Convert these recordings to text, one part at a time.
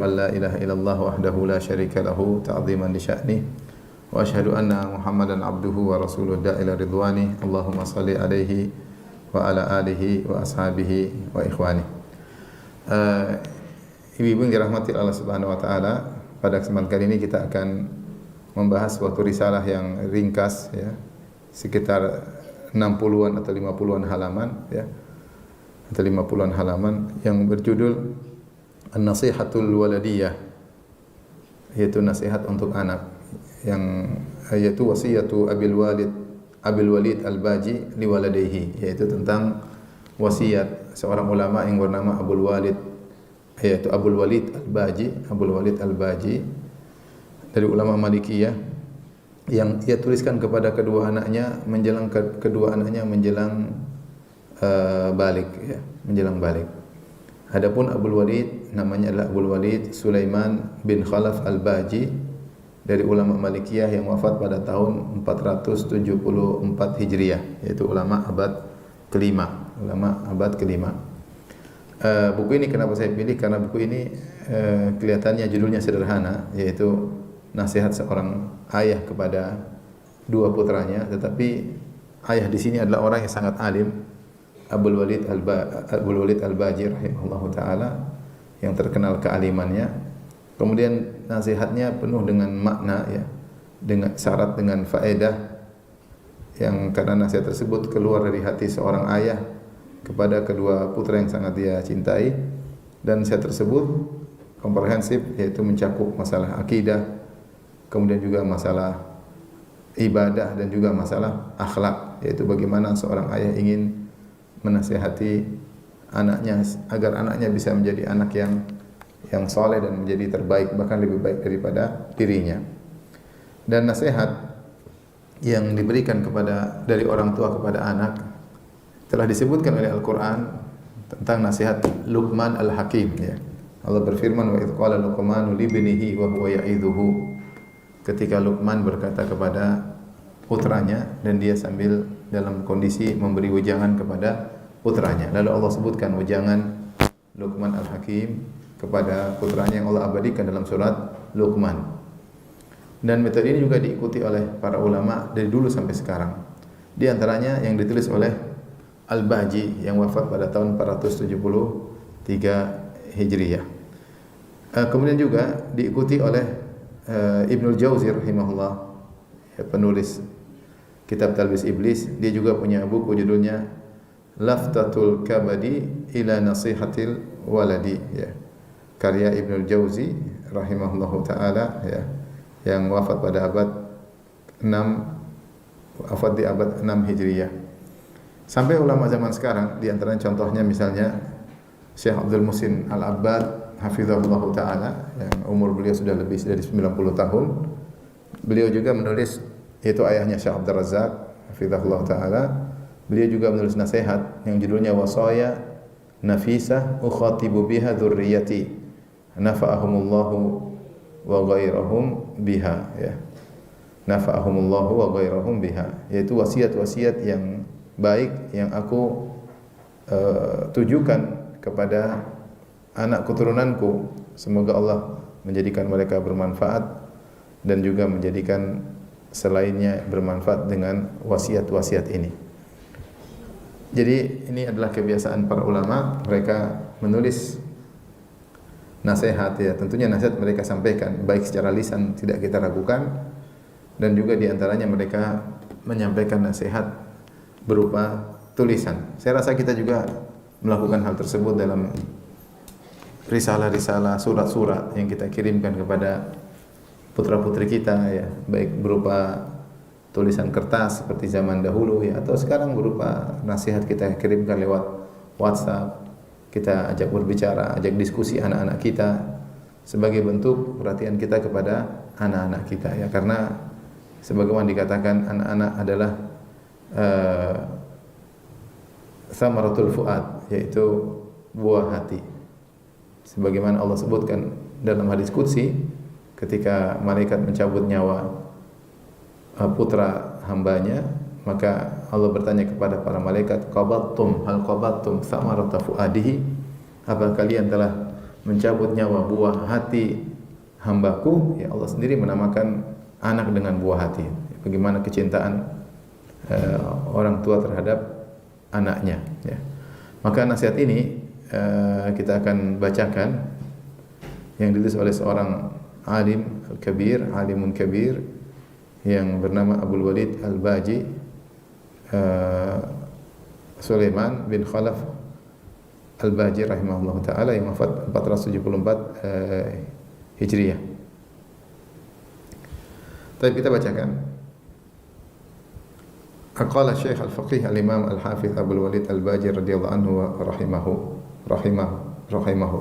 an la ilaha illallah wahdahu la syarika lahu ta'ziman li sya'nih wa asyhadu anna Muhammadan abduhu wa rasuluhu da'ila ridwani. Allahumma salli alaihi wa ala alihi wa ashabihi wa ikhwani. Ibu-ibu yang dirahmati Allah Subhanahu wa taala, pada kesempatan kali ini kita akan membahas suatu risalah yang ringkas ya, sekitar 60-an atau 50-an halaman ya. Atau 50-an halaman yang berjudul An-Nasihatul Waladiyah, yaitu nasihat untuk anak, yang yaitu wasiyatu Abil Walid Al-Baji liwaladaihi, yaitu tentang wasiat seorang ulama yang bernama Abul Walid, yaitu Abul Walid Al-Baji dari ulama Malikiyah, yang ia tuliskan kepada kedua anaknya menjelang balik ya, menjelang balik. Adapun Abul Walid namanya adalah Abul Walid Sulaiman bin Khalaf Al-Baji dari ulama Malikiyah yang wafat pada tahun 474 Hijriah, yaitu ulama abad kelima. Buku ini kenapa saya pilih? Karena buku ini kelihatannya judulnya sederhana, yaitu nasihat seorang ayah kepada dua putranya, tetapi ayah di sini adalah orang yang sangat alim, Abul Walid Al-Baji rahimahullahu taala, yang terkenal kealimannya. Kemudian nasihatnya penuh dengan makna ya, dengan syarat dengan faedah, yang karena nasihat tersebut keluar dari hati seorang ayah kepada kedua putra yang sangat dia cintai, dan nasihat tersebut komprehensif, yaitu mencakup masalah akidah, kemudian juga masalah ibadah, dan juga masalah akhlak, yaitu bagaimana seorang ayah ingin menasihati anaknya agar anaknya bisa menjadi anak yang soleh dan menjadi terbaik, bahkan lebih baik daripada dirinya. Dan nasihat yang diberikan dari orang tua kepada anak telah disebutkan oleh Al-Quran tentang nasihat Luqman Al-Hakim ya. Allah berfirman, wa idh qala Luqmanu libnihi wa huwa ya'idhuhu, ketika Luqman berkata kepada putranya dan dia sambil dalam kondisi memberi wejangan kepada putranya. Lalu Allah sebutkan wejangan Luqman Al-Hakim kepada putranya yang Allah abadikan dalam surat Luqman. Dan metode ini juga diikuti oleh para ulama dari dulu sampai sekarang. Di antaranya yang ditulis oleh Al-Baji yang wafat pada tahun 473 Hijriah. Kemudian juga diikuti oleh Ibnul Jauzi rahimahullah, penulis kitab Talbis Iblis. Dia juga punya buku judulnya Laftatul Kabadi ila Nasihatil Waladi ya, karya Ibnul Jauzi rahimahullahu taala ya, yang wafat pada di abad 6 Hijriah. Sampai ulama zaman sekarang, di antaranya contohnya misalnya Syekh Abdul Muhsin Al-Abbad hafizahullahu taala, yang umur beliau sudah lebih dari 90 tahun. Beliau juga menulis, yaitu ayahnya Syekh Abdul Razak hafizahullahu taala. Beliau juga menulis nasihat yang judulnya Wasaya Nafisah Ukhatibu biha dzurriyyati nafa'ahumullahu wa ghairahum biha ya. Nafa'ahumullahu wa ghairahum biha, yaitu wasiat-wasiat yang baik yang aku tujukan kepada anak keturunanku, semoga Allah menjadikan mereka bermanfaat dan juga menjadikan selainnya bermanfaat dengan wasiat-wasiat ini. Jadi ini adalah kebiasaan para ulama, mereka menulis nasihat ya, tentunya nasihat mereka sampaikan baik secara lisan, tidak kita ragukan, dan juga di antaranya mereka menyampaikan nasihat berupa tulisan. Saya rasa kita juga melakukan hal tersebut dalam risalah-risalah, surat-surat yang kita kirimkan kepada putra-putri kita ya, baik berupa tulisan kertas seperti zaman dahulu ya, atau sekarang berupa nasihat kita kirimkan lewat WhatsApp. Kita ajak berbicara, ajak diskusi anak-anak kita sebagai bentuk perhatian kita kepada anak-anak kita ya, karena sebagaimana dikatakan anak-anak adalah samaratul fuad, yaitu buah hati. Sebagaimana Allah sebutkan dalam hadis qudsi ketika malaikat mencabut nyawa putra hambanya, maka Allah bertanya kepada para malaikat, qabattum hal qabattum samarata fuadihi, apa kalian telah mencabut nyawa buah hati hambaku, ya Allah sendiri menamakan anak dengan buah hati. Bagaimana kecintaan orang tua terhadap anaknya, ya. Maka nasihat ini kita akan bacakan yang ditulis oleh seorang alim al-kabir, alimun kabir yang bernama Abdul Walid Al-Baji, Sulaiman bin Khalaf Al-Baji rahimahullah taala yang wafat 474 Hijriah. Tapi kita bacakan. Aqala Syekh Al-Faqih Al-Imam Al-Hafiz Abdul Walid Al-Baji radhiyallahu anhu wa rahimahu.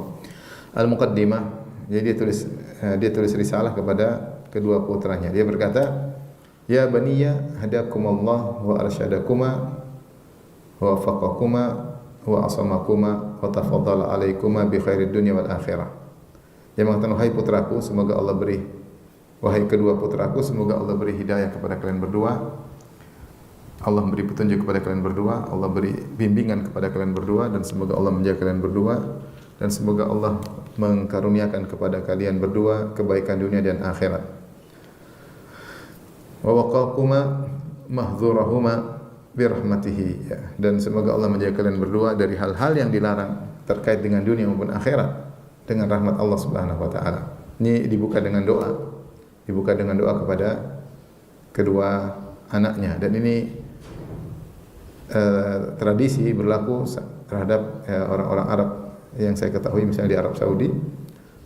Al-Muqaddimah. Jadi dia tulis risalah kepada kedua putranya. Dia berkata, "Ya baniya hadakumullah wa arsyadakuma wa wafaqakuma wa asamakuma wa tafaddala alaikuma bi khairid dunya wal akhirah." Dia mengatakan, "Wahai putraku, semoga Allah beri wahai kedua putraku, semoga Allah beri hidayah kepada kalian berdua. Allah beri petunjuk kepada kalian berdua, Allah beri bimbingan kepada kalian berdua, dan semoga Allah menjaga kalian berdua, dan semoga Allah mengkaruniakan kepada kalian berdua kebaikan dunia dan akhirat. Wa waqaquma mahdzurahuma birahmatihi, ya. Dan semoga Allah menjaga kalian berdua dari hal-hal yang dilarang terkait dengan dunia maupun akhirat dengan rahmat Allah Subhanahu wa taala." Ini dibuka dengan doa. Dibuka dengan doa kepada kedua anaknya, dan ini tradisi berlaku terhadap orang-orang Arab yang saya ketahui, misalnya di Arab Saudi,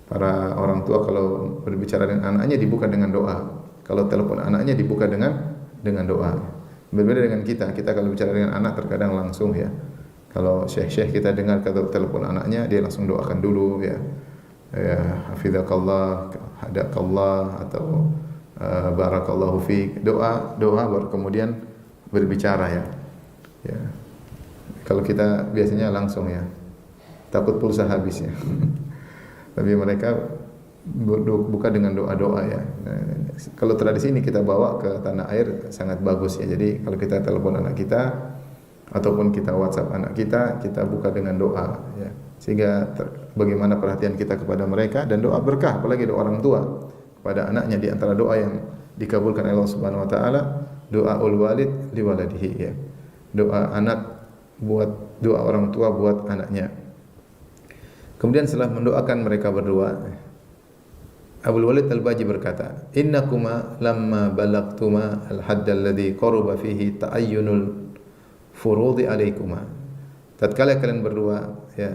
para orang tua kalau berbicara dengan anaknya dibuka dengan doa. Kalau telepon anaknya dibuka dengan doa. Berbeda dengan kita kalau bicara dengan anak terkadang langsung, ya. Kalau syekh-syekh kita dengar kalau telepon anaknya, dia langsung doakan dulu, ya. Ya, hafizakallah, hadakallah, atau barakallahu fiik. Doa baru kemudian berbicara, ya. Ya. Kalau kita biasanya langsung, ya. Takut pulsa habis, ya. Tapi mereka buka dengan doa-doa, ya. Nah, kalau tradisi ini kita bawa ke tanah air sangat bagus, ya. Jadi kalau kita telepon anak kita ataupun kita WhatsApp anak kita buka dengan doa, ya. Sehingga bagaimana perhatian kita kepada mereka, dan doa berkah, apalagi doa orang tua kepada anaknya. Di antara doa yang dikabulkan oleh Allah Subhanahu wa taala, doaul walid liwaladihi, ya. Doa anak buat doa orang tua buat anaknya. Kemudian setelah mendoakan mereka berdua, Abdul Walid Al-Baji berkata, "Innakuma lamma balagtuma al-hadd alladhi qaruba fihi ta'ayyunul furudi alaikuma." Tatkala kalian berdua, ya,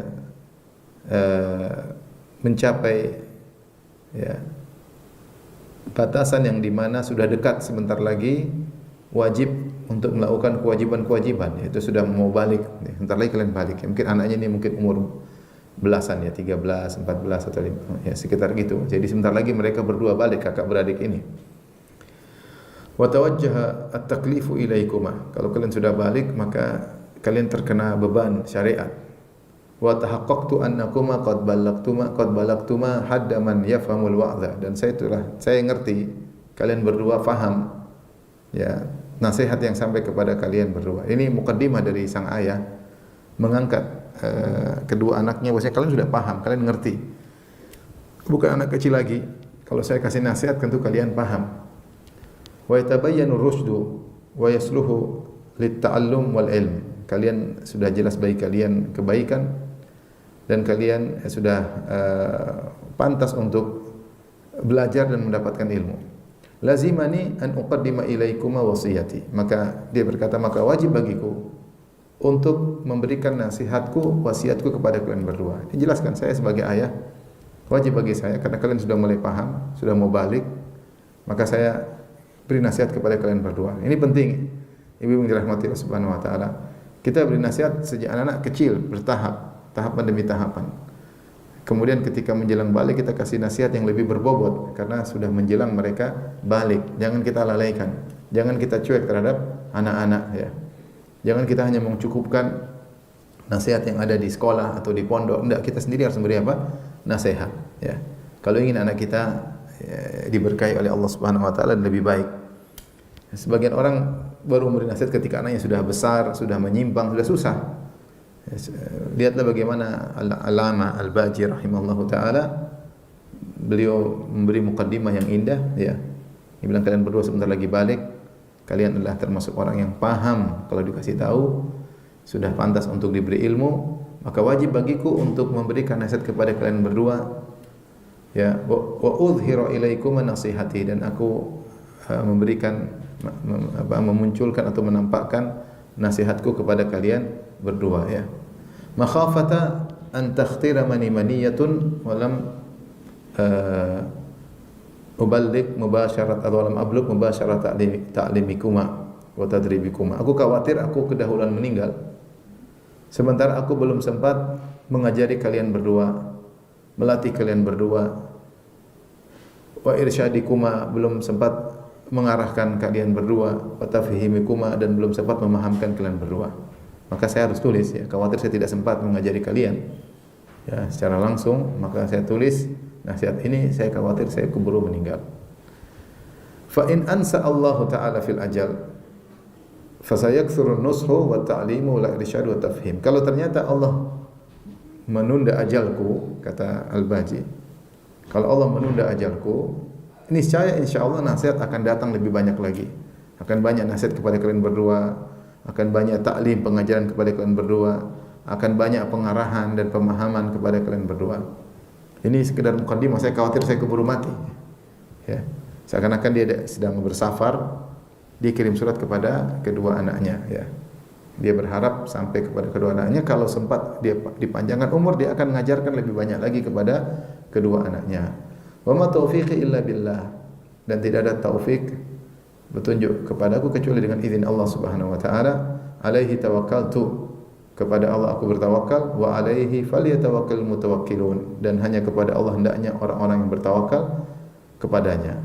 mencapai, ya, batasan yang dimana sudah dekat sebentar lagi wajib untuk melakukan kewajiban-kewajiban, yaitu sudah mau balik, ya, sebentar lagi kalian balik, ya. Mungkin anaknya ini mungkin umur belasan, ya, 13, 14 atau 5, ya, sekitar gitu. Jadi sebentar lagi mereka berdua balik, kakak beradik ini. Wa tawajjaha at-taklifu ilaikuma. Kalau kalian sudah balik, maka kalian terkena beban syariat. Wa tahaqqaqtu annakuma qad balagtuma hadda man yafhamul wa'dha. Dan saya ngerti kalian berdua faham, ya, nasihat yang sampai kepada kalian berdua. Ini mukaddimah dari sang ayah mengangkat kedua anaknya, bahwasanya kalian sudah paham, kalian ngerti. Bukan anak kecil lagi. Kalau saya kasih nasihat tentu kalian paham. Wa yatabayyanu rusydu wa yasluhu lit-ta'allum wal ilm. Kalian sudah jelas bagi kalian kebaikan dan kalian sudah pantas untuk belajar dan mendapatkan ilmu. Lazimani an uqaddima ilaikuma wasiyati. Maka dia berkata, maka wajib bagiku untuk memberikan nasihatku, wasiatku kepada kalian berdua. Dijelaskan, saya sebagai ayah wajib bagi saya, karena kalian sudah mulai paham, sudah mau balik, maka saya beri nasihat kepada kalian berdua. Ini penting, ibu yang dirahmati Allah Subhanahu wa taala. Kita beri nasihat sejak anak-anak kecil, bertahap, tahapan demi tahapan. Kemudian ketika menjelang balik kita kasih nasihat yang lebih berbobot, karena sudah menjelang mereka balik. Jangan kita lalaikan, jangan kita cuek terhadap anak-anak, ya. Jangan kita hanya mencukupkan nasihat yang ada di sekolah atau di pondok. Enggak, kita sendiri harus memberi apa? Nasihat, ya. Kalau ingin anak kita, ya, diberkahi oleh Allah Subhanahu wa taala dan lebih baik. Sebagian orang baru memberi nasihat ketika anaknya sudah besar, sudah menyimpang, sudah susah. Lihatlah bagaimana Al-Alama Al-Baji rahimahullahu taala, beliau memberi mukaddimah yang indah ya. Dia bilang kalian berdua sebentar lagi balik, kalian adalah termasuk orang yang paham, kalau dikasih tahu sudah pantas untuk diberi ilmu, maka wajib bagiku untuk memberikan nasihat kepada kalian berdua ya, wa udhhiru ilaikum nasihati, dan aku memberikan memunculkan atau menampakkan nasihatku kepada kalian berdua ya. Makhafata an takhtira maniyatun wa lam uballigh mubasyarat atau lam ablugh mubasyarat ta'limikuma wa tadribikuma. Aku khawatir aku kedahuluan meninggal sementara aku belum sempat mengajari kalian berdua, melatih kalian berdua, wa irsyadikuma, belum sempat mengarahkan kalian berdua, wa tafhimikuma, dan belum sempat memahamkan kalian berdua. Maka saya harus tulis ya, khawatir saya tidak sempat mengajari kalian ya secara langsung, maka saya tulis nasihat ini, saya khawatir saya keburu meninggal. Fa in ansa Allah taala fil ajal fa sayakthuru nushu wa ta'limu la irsyad wa tafhim. Kalau ternyata Allah menunda ajalku, kata Al-Baji, kalau Allah menunda ajalku, niscaya insyaallah nasihat akan datang lebih banyak lagi. Akan banyak nasihat kepada kalian berdua, akan banyak taklim pengajaran kepada kalian berdua, akan banyak pengarahan dan pemahaman kepada kalian berdua. Ini sekedar mukaddimah, saya khawatir saya keburu mati. Ya. Seakan-akan dia sedang bersafar, dia kirim surat kepada kedua anaknya ya. Dia berharap sampai kepada kedua anaknya, kalau sempat dia dipanjangkan umur, dia akan mengajarkan lebih banyak lagi kepada kedua anaknya. Wa ma taufiqi illa billah, dan tidak ada taufik petunjuk kepadaku kecuali dengan izin Allah Subhanahu wa taala. Alaihi tawakkaltu, kepada Allah aku bertawakal, wa alaihi falyatawakkalul mutawakkilun, dan hanya kepada Allah hendaknya orang-orang yang bertawakal kepadanya.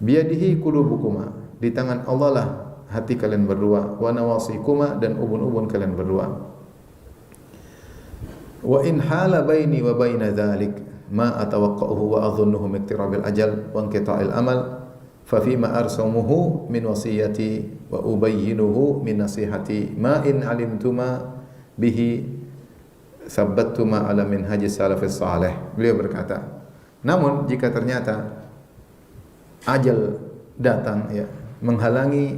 Biyadihi qulubukuma, di tangan Allah lah hati kalian berdua, wa nawasikuma, dan ubun-ubun kalian berdua. Wa in hala baini wa baina dzalik ma atawaqqahu wa adhunnuhu miqtirabil ajal wa inqita'il amal fa fima arsumuhu min wasiyati wa ubayyinuhu min nasihati ma in alimtuma bihi sabbattuma ala minhajis salafis salih. Beliau berkata, namun jika ternyata ajal datang ya, menghalangi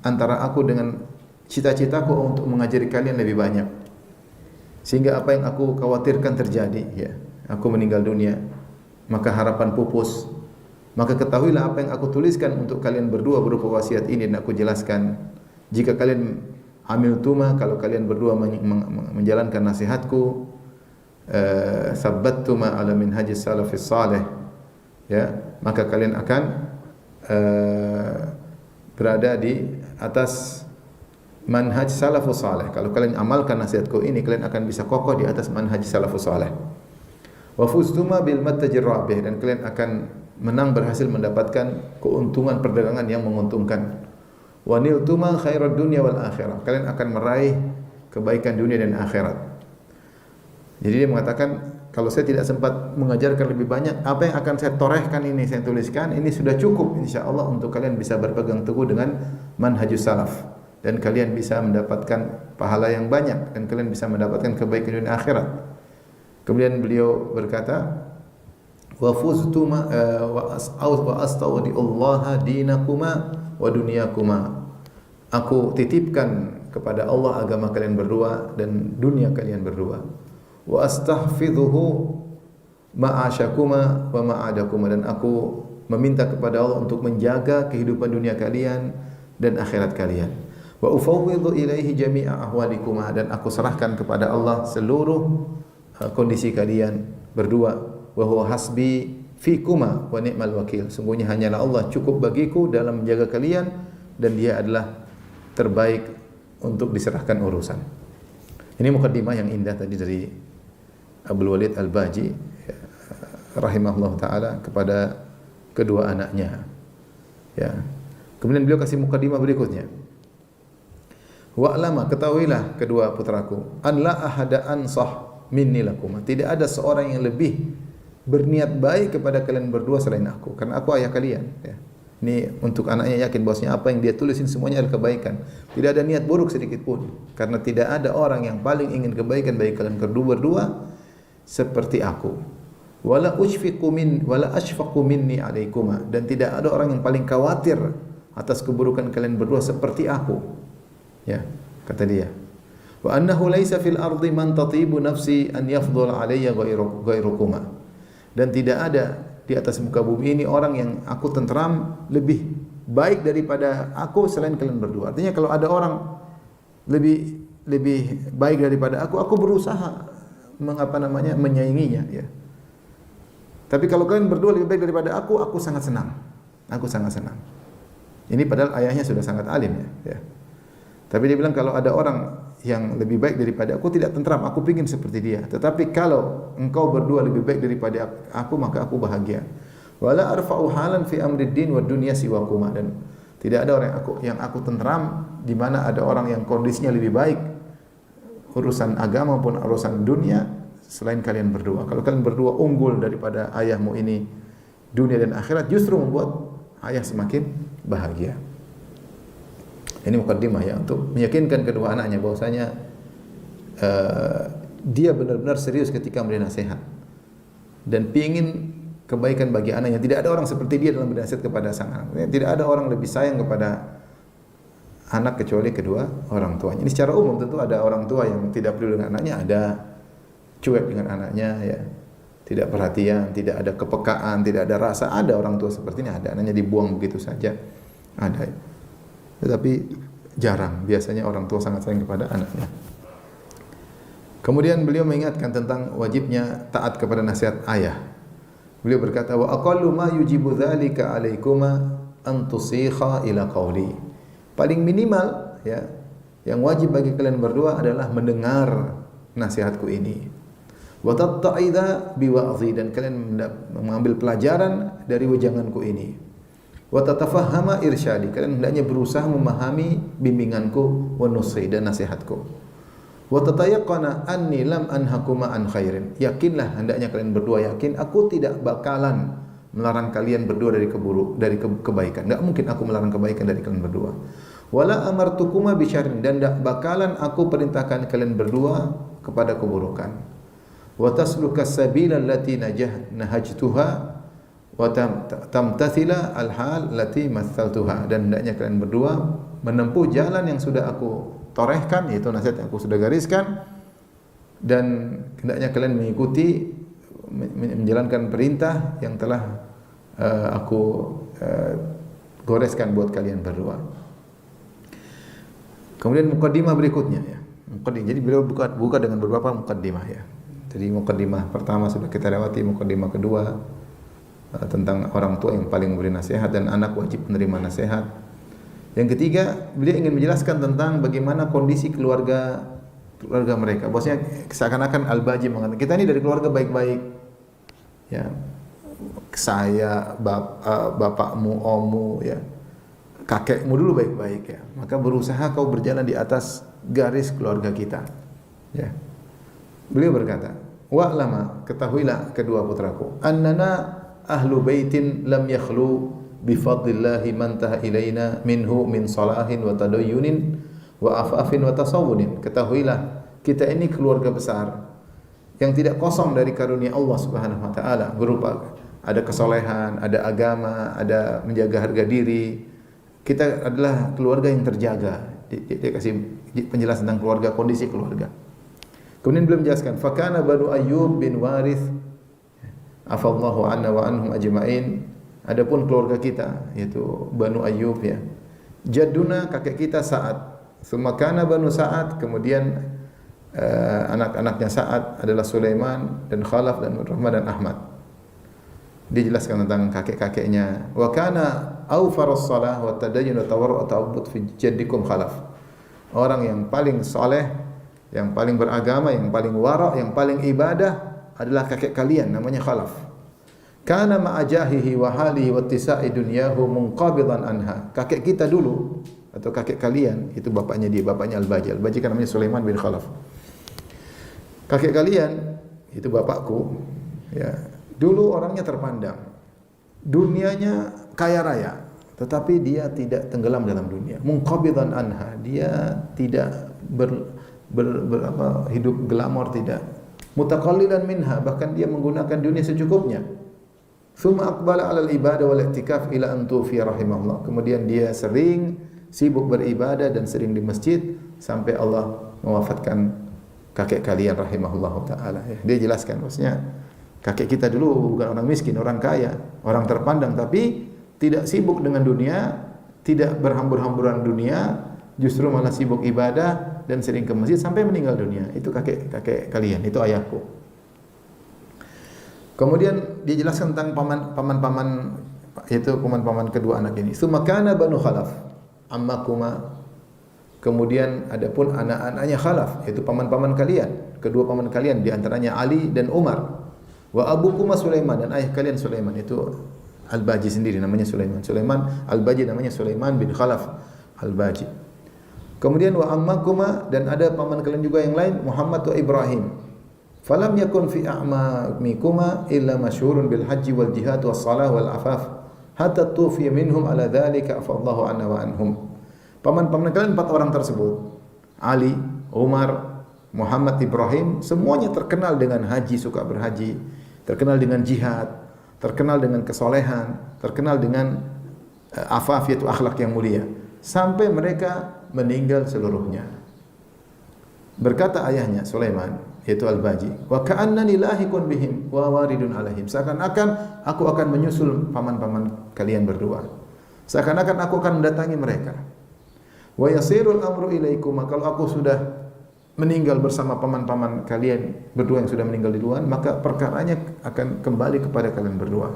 antara aku dengan cita-citaku untuk mengajari kalian lebih banyak, sehingga apa yang aku khawatirkan terjadi ya, aku meninggal dunia, maka harapan pupus, maka ketahuilah apa yang aku tuliskan untuk kalian berdua berupa wasiat ini, dan aku jelaskan, jika kalian amil tuma, kalau kalian berdua menjalankan nasihatku, sabbattuma ala minhajis salafis salih ya, maka kalian akan berada di atas manhaj salafus salih. Kalau kalian amalkan nasihatku ini, kalian akan bisa kokoh di atas manhaj salafus salih. Wa fuztuma bil mattajir rabih, dan kalian akan menang, berhasil mendapatkan keuntungan perdagangan yang menguntungkan. Wa niltuma khairad dunya wal akhirah, kalian akan meraih kebaikan dunia dan akhirat. Jadi dia mengatakan, kalau saya tidak sempat mengajarkan lebih banyak, apa yang akan saya torehkan ini, saya tuliskan, ini sudah cukup insyaallah untuk kalian bisa berpegang teguh dengan manhajus salaf, dan kalian bisa mendapatkan pahala yang banyak, dan kalian bisa mendapatkan kebaikan dunia akhirat. Kemudian beliau berkata, wa fuztuma wa astaudiullaha dinakuma wa dunyakuma, aku titipkan kepada Allah agama kalian berdua dan dunia kalian berdua. Wa astahfidhuhu ma'asyakuma wa ma'adakuma, dan aku meminta kepada Allah untuk menjaga kehidupan dunia kalian dan akhirat kalian. Wa ufawwidhu ilaihi jami'a ahwalikuma, dan aku serahkan kepada Allah seluruh kondisi kalian berdua. Wa huwa hasbi fikuma wa ni'mal wakil, sungguhnya hanyalah Allah cukup bagiku dalam menjaga kalian, dan dia adalah terbaik untuk diserahkan urusan. Ini mukaddimah yang indah tadi dari Abdul Walid Al-Baji rahimahullah taala kepada kedua anaknya. Ya. Kemudian beliau kasih mukaddimah berikutnya. Wa alama, ketahuilah kedua putraku, an la ahada ansah minni lakum, tidak ada seorang yang lebih berniat baik kepada kalian berdua selain aku, karena aku ayah kalian ya. Ini untuk anaknya yakin bahwasanya apa yang dia tulisin semuanya adalah kebaikan. Tidak ada niat buruk sedikit pun. Karena tidak ada orang yang paling ingin kebaikan bagi kalian berdua seperti aku. Wala ashfaqu minni alaikuma, dan tidak ada orang yang paling khawatir atas keburukan kalian berdua seperti aku. Ya, kata dia. Wa annahu laisa fil ardi man tatibu nafsi an yafdhul alayya ghairukuma. Dan tidak ada di atas muka bumi ini orang yang aku tenteram lebih baik daripada aku selain kalian berdua. Artinya kalau ada orang lebih baik daripada aku berusaha menyainginya, ya. Tapi kalau kalian berdua lebih baik daripada aku sangat senang. Aku sangat senang. Ini padahal ayahnya sudah sangat alim, ya. Tapi dia bilang kalau ada orang yang lebih baik daripada aku tidak tentram, aku ingin seperti dia. Tetapi kalau engkau berdua lebih baik daripada aku, maka aku bahagia. Wala arfa'u halan fi amrid din wa dunya siwakuma, dan tidak ada orang yang aku tentram di mana ada orang yang kondisinya lebih baik urusan agama maupun urusan dunia selain kalian berdua. Kalau kalian berdua unggul daripada ayahmu ini dunia dan akhirat, justru membuat ayah semakin bahagia. Ini mukaddimah ya untuk meyakinkan kedua anaknya bahwasanya dia benar-benar serius ketika memberi nasihat dan pingin kebaikan bagi anaknya. Tidak ada orang seperti dia dalam bernasihat kepada sang anak. Tidak ada orang lebih sayang kepada anak kecuali kedua orang tuanya. Ini secara umum, tentu ada orang tua yang tidak peduli dengan anaknya, ada cuek dengan anaknya, ya, tidak perhatian, tidak ada kepekaan, tidak ada rasa. Ada orang tua seperti ini, ada, anaknya dibuang begitu saja, ada. Tetapi jarang, biasanya orang tua sangat sayang kepada anaknya. Kemudian beliau mengingatkan tentang wajibnya taat kepada nasihat ayah. Beliau berkata, wa aqallu ma yujibu dzalika alaikuma an tusikha ila qawli. Paling minimal, ya, yang wajib bagi kalian berdua adalah mendengar nasihatku ini. Wa tatta'idha biwa'dhi, dan kalian mengambil pelajaran dari wejanganku ini. Wa tatafahhama irsyadi, kalian hendaknya berusaha memahami bimbinganku, wa nusri, dan nasihatku. Wa tatayaqqana anni lam anhakuma an khairin, yakinlah, hendaknya kalian berdua yakin aku tidak bakalan melarang kalian berdua dari kebaikan. Enggak mungkin aku melarang kebaikan dari kalian berdua. Wala amartukuma bisyarrin, dan enggak bakalan aku perintahkan kalian berdua kepada keburukan. Wa taslukas sabila allati nahajtuha wa tamtathila al-hal lati mathaltuha, dan hendaknya kalian berdua menempuh jalan yang sudah aku torehkan, yaitu nasihat yang aku sudah gariskan, dan hendaknya kalian mengikuti menjalankan perintah yang telah aku goreskan buat kalian berdua. Kemudian mukaddimah berikutnya, ya. Jadi beliau buka dengan beberapa mukaddimah, ya. Jadi mukaddimah pertama sudah kita lewati, mukaddimah kedua tentang orang tua yang paling memberi nasihat dan anak wajib menerima nasihat. Yang ketiga, beliau ingin menjelaskan tentang bagaimana kondisi keluarga mereka. Bosnya seakan-akan Al-Baji mengatakan, kita ini dari keluarga baik-baik, ya, saya, bapakmu, ommu, ya, kakekmu dulu baik-baik, ya. Maka berusaha kau berjalan di atas garis keluarga kita, ya. Beliau berkata, wa'lama, ketahuilah kedua putraku, annana ahlu baitin lam yakhlu bifadlillahi man taha ilaina minhu min salahin wa tadayyunin wa afafin wa tasawunin. Ketahuilah, kita ini keluarga besar yang tidak kosong dari karunia Allah Subhanahu wa taala, berupa ada kesolehan, ada agama, ada menjaga harga diri. Kita adalah keluarga yang terjaga. Dia kasih penjelasan tentang keluarga, kondisi keluarga. Kemudian beliau menjelaskan, fakana Banu Ayyub bin Warith afallahu anna wa anhum ajma'in. Adapun keluarga kita, yaitu Banu Ayyub, ya. Jadduna, kakek kita Sa'ad. Tsumma kana Banu Sa'ad, kemudian anak-anaknya Sa'ad adalah Sulaiman dan Khalaf dan Rahman dan Ahmad. Dijelaskan tentang kakek-kakeknya. Wa kana awfarus shalah wa tadayyun wa tawarru' wa ta'abbud fi jaddikum Khalaf. Orang yang paling saleh, yang paling beragama, yang paling wara', yang paling ibadah adalah kakek kalian, namanya Khalaf. Kana ma'ajahihi wa halihi wa tisa'i dunyahu munqabidan anha. Kakek kita dulu atau kakek kalian itu bapaknya dia, bapaknya Al-Baji. Al-Baji kan namanya Sulaiman bin Khalaf. Kakek kalian itu bapakku, ya. Dulu orangnya terpandang. Dunianya kaya raya, tetapi dia tidak tenggelam dalam dunia. Munqabidan anha, dia tidak hidup glamor, tidak. Mutaqallidan minha, bahkan dia menggunakan dunia secukupnya. Tsumma aqbala 'ala al-ibadah wal i'tikaf ila an tufiya rahimahullah. Kemudian dia sering sibuk beribadah dan sering di masjid sampai Allah mewafatkan kakek kalian rahimahullah taala. Dia jelaskan maksudnya kakek kita dulu bukan orang miskin, orang kaya, orang terpandang, tapi tidak sibuk dengan dunia, tidak berhambur-hamburan dunia, justru malah sibuk ibadah dan sering ke masjid sampai meninggal dunia. Itu kakek kalian, itu ayahku. Kemudian dijelaskan tentang paman-paman, yaitu paman-paman kedua anak ini. Tsumma kana banu Khalaf ammakuma. Kemudian adapun anak-anaknya Khalaf, yaitu paman-paman kalian, kedua paman kalian, di antaranya Ali dan Umar. Wa abukuma Sulaiman, dan ayah kalian Sulaiman, itu Al-Baji sendiri namanya Sulaiman. Sulaiman Al-Baji namanya Sulaiman bin Khalaf Al-Baji. Kemudian wa ammakuma, dan ada paman kalian juga yang lain, Muhammad wa Ibrahim. Falam yakun fi a'mamikuma illa masyhurun bil haji wal jihad was salah wal afaf hatta tufiya minhum ala dzalika afallahu anna wa anhum. Paman-paman kalian 4 orang tersebut, Ali, Umar, Muhammad, Ibrahim, semuanya terkenal dengan haji, suka berhaji, terkenal dengan jihad, terkenal dengan kesolehan, terkenal dengan afaf, yaitu akhlak yang mulia, sampai mereka meninggal seluruhnya. Berkata ayahnya Sulaiman, yaitu Al-Baji, wa ka'annani lahiqun bihim wa waridun alaihim. Seakan-akan aku akan menyusul paman-paman kalian berdua. Seakan-akan aku akan mendatangi mereka. Wa yasirul amru ilaikum, kalau aku sudah meninggal bersama paman-paman kalian berdua yang sudah meninggal di duluan, maka perkaranya akan kembali kepada kalian berdua.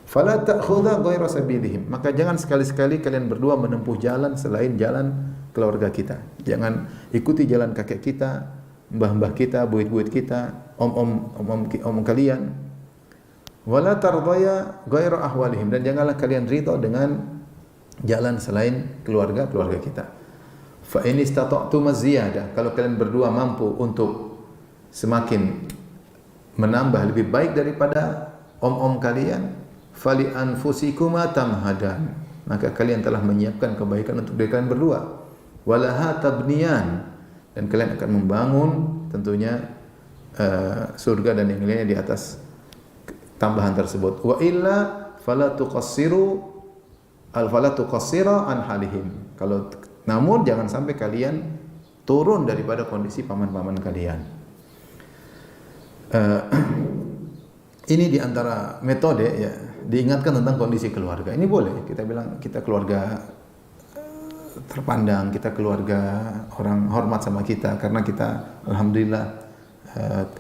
Fala ta'khudha ghaira sabilihim, maka jangan sekali-sekali kalian berdua menempuh jalan selain jalan keluarga kita. Jangan ikuti jalan kakek kita, mbah-mbah kita, buyut-buyut kita, om kalian. Wala tardaya ghaira ahwalihim, dan janganlah kalian ridha dengan jalan selain keluarga kita. Fa in istata'tum az-ziyadah, kalau kalian berdua mampu untuk semakin menambah lebih baik daripada om kalian, fali anfusikuma tamhadan, maka kalian telah menyiapkan kebaikan untuk diri kalian berdua. Walaha tabniyan, dan kalian akan membangun tentunya surga dan yang lainnya di atas tambahan tersebut. Wa illa fala tuqassira an halihim. Namun jangan sampai kalian turun daripada kondisi paman-paman kalian. Ini di antara metode ya, diingatkan tentang kondisi keluarga. Ini boleh kita bilang kita keluarga terpandang, kita keluarga orang hormat sama kita karena kita alhamdulillah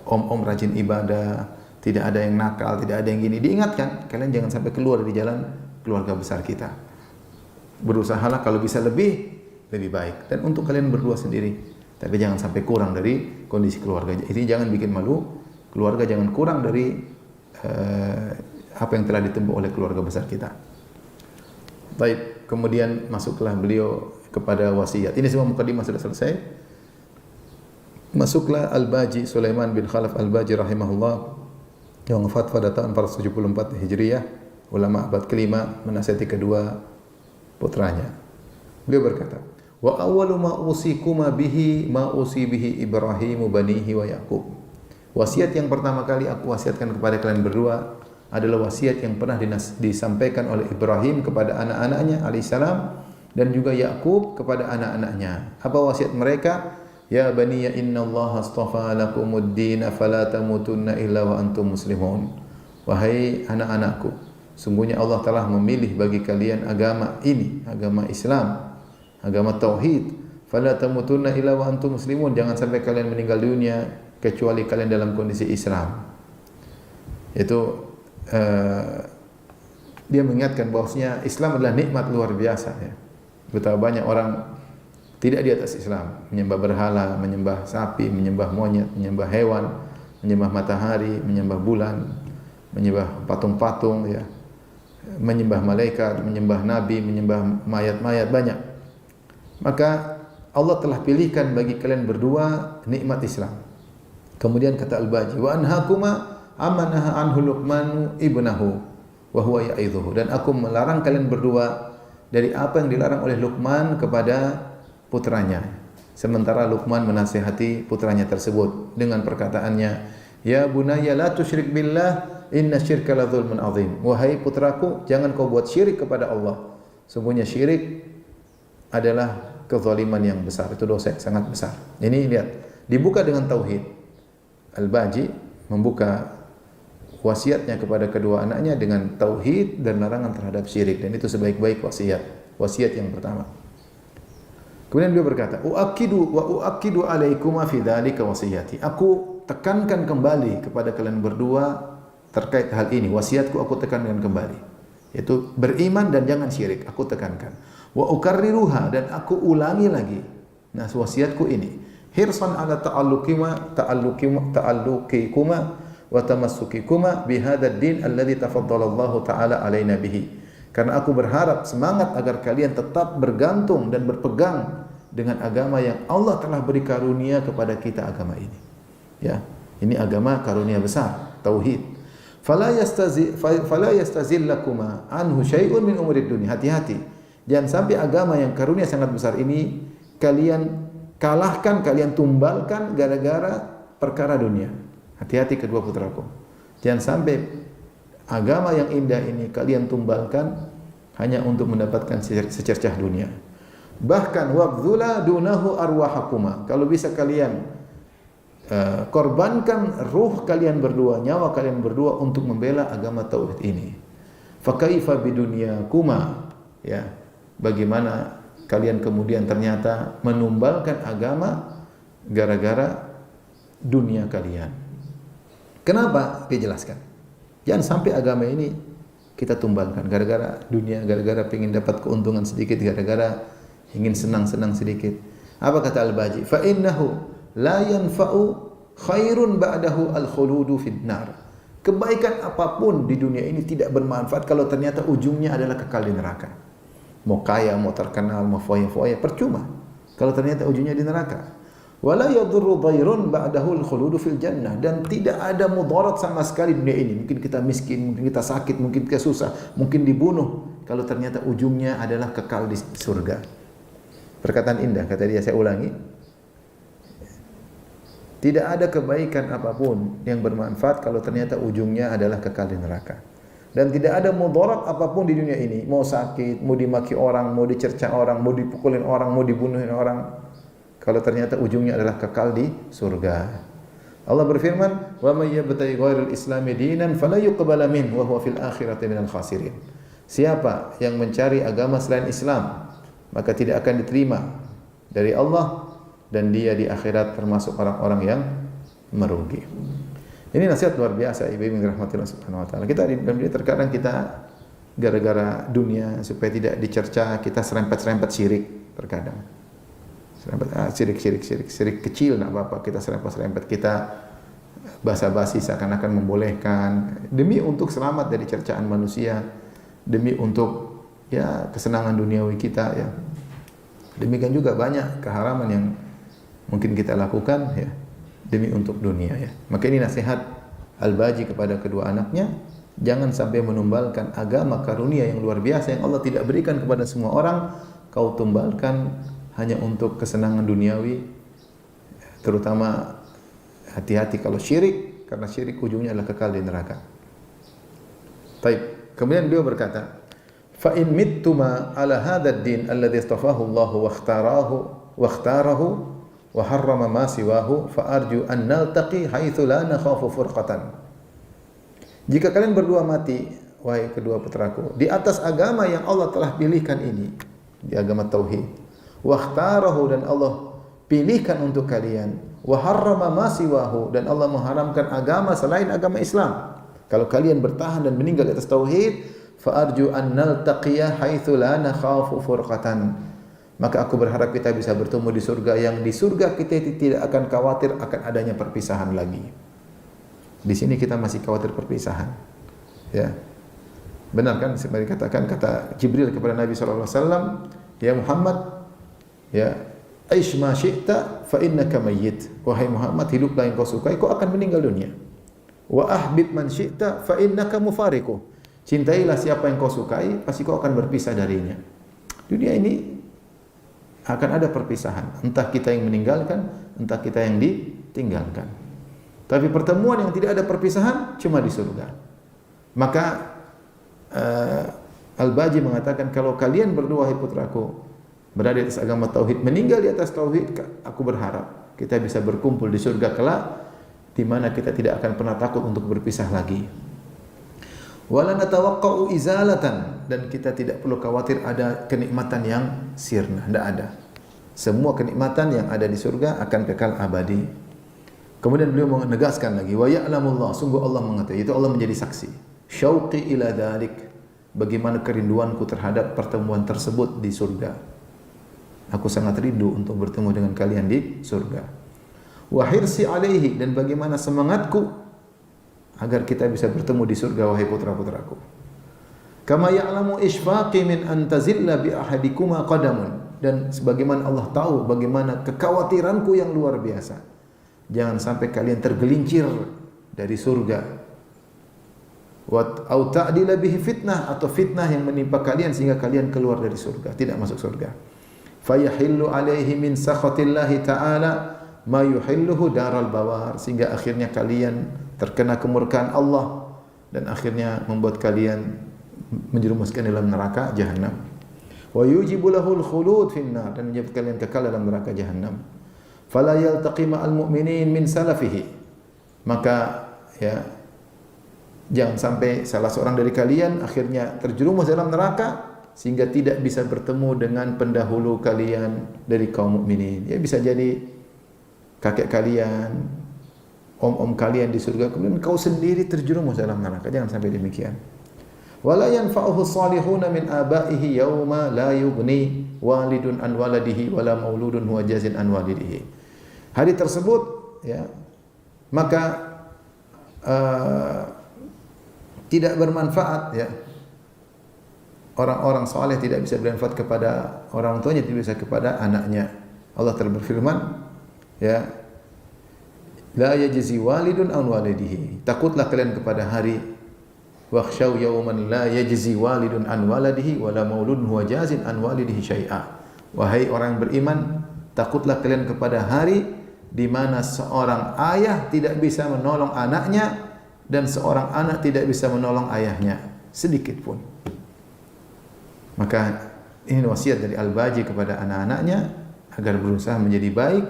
om rajin ibadah, tidak ada yang nakal, tidak ada yang gini. Diingatkan, kalian jangan sampai keluar dari jalan keluarga besar kita. Berusahalah kalau bisa lebih baik, dan untuk kalian berdua sendiri, tapi jangan sampai kurang dari kondisi keluarga. Ini jangan bikin malu keluarga, jangan kurang dari apa yang telah ditempuh oleh keluarga besar kita. Baik, kemudian masuklah beliau kepada wasiat. Ini semua mukadimah sudah selesai. Masuklah Al-Baji, Sulaiman bin Khalaf Al-Baji rahimahullah, yang wafat pada tahun 474 Hijriah, ulama abad kelima, menasihati kedua putranya. Beliau berkata, wa awwalu ma usikuma bihi ma usi bihi Ibrahim banihi wa Yaqub. Wasiat yang pertama kali aku wasiatkan kepada kalian berdua adalah wasiat yang pernah disampaikan oleh Ibrahim kepada anak-anaknya alaihissalam, dan juga Yaqub kepada anak-anaknya. Apa wasiat mereka? Ya baniya innallaha astafa lakumud din fala tamutunna illa wa antum muslimun. Wahai anak-anakku, sungguhnya Allah telah memilih bagi kalian agama ini, agama Islam, agama tauhid. Fala tamutunna illa wa antum muslimun. Jangan sampai kalian meninggal dunia kecuali kalian dalam kondisi Islam. Itu dia mengingatkan bahwasanya Islam adalah nikmat luar biasa ya. Betapa banyak orang tidak di atas Islam, menyembah berhala, menyembah sapi, menyembah monyet, menyembah hewan, menyembah matahari, menyembah bulan, menyembah patung-patung ya, menyembah malaikat, menyembah nabi, menyembah mayat-mayat, banyak. Maka Allah telah pilihkan bagi kalian berdua nikmat Islam. Kemudian kata Al-Baji, wa anhakuma amanaha anhu Luqman ibnahu wa huwa ya'idhuhu, dan aku melarang kalian berdua dari apa yang dilarang oleh Luqman kepada putranya. Sementara Luqman menasihati putranya tersebut dengan perkataannya, "Ya bunayya la tusyrik billah, inna syirka la dzulmun adzim." Wahai putraku, jangan kau buat syirik kepada Allah. Sungguhnya syirik adalah kezaliman yang besar, itu dosa yang sangat besar. Ini lihat, dibuka dengan tauhid. Al-Baji membuka wasiatnya kepada kedua anaknya dengan tauhid dan larangan terhadap syirik, dan itu sebaik-baik wasiat yang pertama. Kemudian beliau berkata, uakidu alaikuma fi dzalika wasiyati. Aku tekankan kembali kepada kalian berdua terkait hal ini. Wasiatku aku tekankan kembali, yaitu beriman dan jangan syirik. Aku tekankan. Wa ukarriruha, dan aku ulangi lagi. Nah, wasiatku ini, hirsan ala ta'allukikuma wa tamassukikuma bihadzal din alladzi tafaddalallahu ta'ala alaina bihi. Karena aku berharap semangat agar kalian tetap bergantung dan berpegang dengan agama yang Allah telah beri karunia kepada kita, agama ini. Ya, ini agama karunia besar, tauhid. Fala yastazillakuma anhu syai'un min umurid dunya. Hati-hati. Jangan sampai agama yang karunia sangat besar ini kalian kalahkan, kalian tumbalkan gara-gara perkara dunia. Hati-hati kedua putraku. Jangan sampai agama yang indah ini kalian tumbalkan hanya untuk mendapatkan secercah dunia. Bahkan wabdzula dunahu arwahakuma. Kalau bisa kalian korbankan ruh kalian berdua, nyawa kalian berdua untuk membela agama tauhid ini. Fa kaifa bidunyakuma, ya. Bagaimana kalian kemudian ternyata menumbalkan agama gara-gara dunia kalian. Kenapa? Dijelaskan. Jangan sampai agama ini kita tumbalkan gara-gara dunia, gara-gara ingin dapat keuntungan sedikit, gara-gara ingin senang-senang sedikit. Apa kata Al-Baji? Fa innahu la yanfa'u khairun ba'dahu al-khuludu fid nar. Kebaikan apapun di dunia ini tidak bermanfaat kalau ternyata ujungnya adalah kekal di neraka. Mau kaya, mau terkenal, mau foya-foya, percuma kalau ternyata ujungnya di neraka. Wala yadurru dhairun ba'dahu al-khuludu fil jannah, dan tidak ada mudarat sama sekali di dunia ini. Mungkin kita miskin, mungkin kita sakit, mungkin kita susah, mungkin dibunuh, kalau ternyata ujungnya adalah kekal di surga. Perkataan indah kata dia, saya ulangi. Tidak ada kebaikan apapun yang bermanfaat kalau ternyata ujungnya adalah kekal di neraka. Dan tidak ada mudarat apapun di dunia ini, mau sakit, mau dimaki orang, mau dicerca orang, mau dipukulin orang, mau dibunuhin orang, kalau ternyata ujungnya adalah kekal di surga. Allah berfirman, "Wa may yabtaghi ghairal islami dinan fala yuqbala minhu wa huwa fil akhirati minal khasirin." Siapa yang mencari agama selain Islam, maka tidak akan diterima dari Allah, dan dia di akhirat termasuk orang-orang yang merugi. Ini nasihat luar biasa, ibu-ibu yang dirahmati Allah Subhanahu wa taala. Kita di dalam dunia terkadang kita gara-gara dunia supaya tidak dicerca, kita serempet-serempet syirik terkadang. Syirik kecil enggak apa-apa, kita serempet-serempet, kita basa-basi seakan-akan membolehkan demi untuk selamat dari cercaan manusia, demi untuk ya kesenangan duniawi kita ya. Demikian juga banyak keharaman yang mungkin kita lakukan ya demi untuk dunia ya. Maka ini nasihat Al-Baji kepada kedua anaknya, jangan sampai menumbalkan agama karunia yang luar biasa yang Allah tidak berikan kepada semua orang, kau tumbalkan hanya untuk kesenangan duniawi. Terutama hati-hati kalau syirik, karena syirik ujungnya adalah kekal di neraka. Baik, kemudian beliau berkata, fa in mittuma ala hadzal din alladhi istafahu Allah wa ikhtarahu wa harrama ma siwahu fa arju an naltaqi haitsu la nakhafu furqatan. Jika kalian berdua mati, wahai kedua putraku, di atas agama yang Allah telah pilihkan ini, di agama tauhid, wa ikhtarahu, dan Allah pilihkan untuk kalian, wa harrama ma siwahu, dan Allah mengharamkan agama selain agama Islam. Kalau kalian bertahan dan meninggal di atas tauhid, fa arju an naltaqiya haitsu la nakhafu furqatan, maka aku berharap kita bisa bertemu di surga, yang di surga kita tidak akan khawatir akan adanya perpisahan lagi. Di sini kita masih khawatir perpisahan. Ya. Benar kan seperti dikatakan, kata Jibril kepada Nabi sallallahu alaihi wasallam, ya Muhammad, ya, aish ma syi'ta fa innaka mayyit. Wahai Muhammad, hiduplah yang kau sukai, kau akan meninggal dunia. Wa ahbib man syi'ta fa innaka mufariquh. Cintailah siapa yang kau sukai, pasti kau akan berpisah darinya. Dunia ini akan ada perpisahan. Entah kita yang meninggalkan, entah kita yang ditinggalkan. Tapi pertemuan yang tidak ada perpisahan cuma di surga. Maka Al-Baji mengatakan, kalau kalian berdua, hai putraku, berada di atas agama tauhid, meninggal di atas tauhid, aku berharap kita bisa berkumpul di surga kelak, di mana kita tidak akan pernah takut untuk berpisah lagi. Wala natawaqqa'u izalatan, dan kita tidak perlu khawatir ada kenikmatan yang sirna, tidak ada. Semua kenikmatan yang ada di surga akan kekal abadi. Kemudian beliau menegaskan lagi, wa ya'lamullah, sungguh Allah mengetahui, itu Allah menjadi saksi. Syauqi ila dzalik, bagaimana kerinduanku terhadap pertemuan tersebut di surga. Aku sangat rindu untuk bertemu dengan kalian di surga. Wa hirsi alaihi, dan bagaimana semangatku agar kita bisa bertemu di surga, wahai putra-putraku. Kama ya'lamu ishfaqi min an tazilla bi ahadikuma qadamun, dan sebagaimana Allah tahu bagaimana kekhawatiranku yang luar biasa. Jangan sampai kalian tergelincir dari surga. Wa au ta'dila bihi fitnah, atau fitnah yang menimpa kalian sehingga kalian keluar dari surga, tidak masuk surga. Fayahillu alaihi min sakhatillahi ta'ala ma yuhilluhu daral bawar, sehingga akhirnya kalian terkena kemurkaan Allah dan akhirnya membuat kalian menjerumuskan dalam neraka jahanam. Wa yujibu lahul khulud finnar, dan menjadikan kalian kekal dalam neraka jahanam. Fala yaltaqi ma'al mu'minin min salafihi, maka ya jangan sampai salah seorang dari kalian akhirnya terjerumus dalam neraka sehingga tidak bisa bertemu dengan pendahulu kalian dari kaum mukminin. Ya bisa jadi kakek kalian, om-om kalian di surga, kemudian kau sendiri terjerumus dalam neraka. Jangan sampai demikian. Wala yanfa'uhu salihuna min abaihi yauma la yughni walidun an waladihi wala mauludun huwa jazin an walidihi. Hari tersebut ya, maka tidak bermanfaat ya. Orang-orang saleh tidak bisa bermanfaat kepada orang tuanya, tidak bisa kepada anaknya. Allah telah berfirman ya, la yajzi walidun an walidihi. Takutlah kalian kepada hari wakhshaw yawman la yajzi walidun an waladihi wala mauludun huwa jazin an walidihi syai'a. Wahai orang beriman, takutlah kalian kepada hari di mana seorang ayah tidak bisa menolong anaknya dan seorang anak tidak bisa menolong ayahnya sedikit pun. Maka ini wasiat dari Al-Baji kepada anak-anaknya agar berusaha menjadi baik,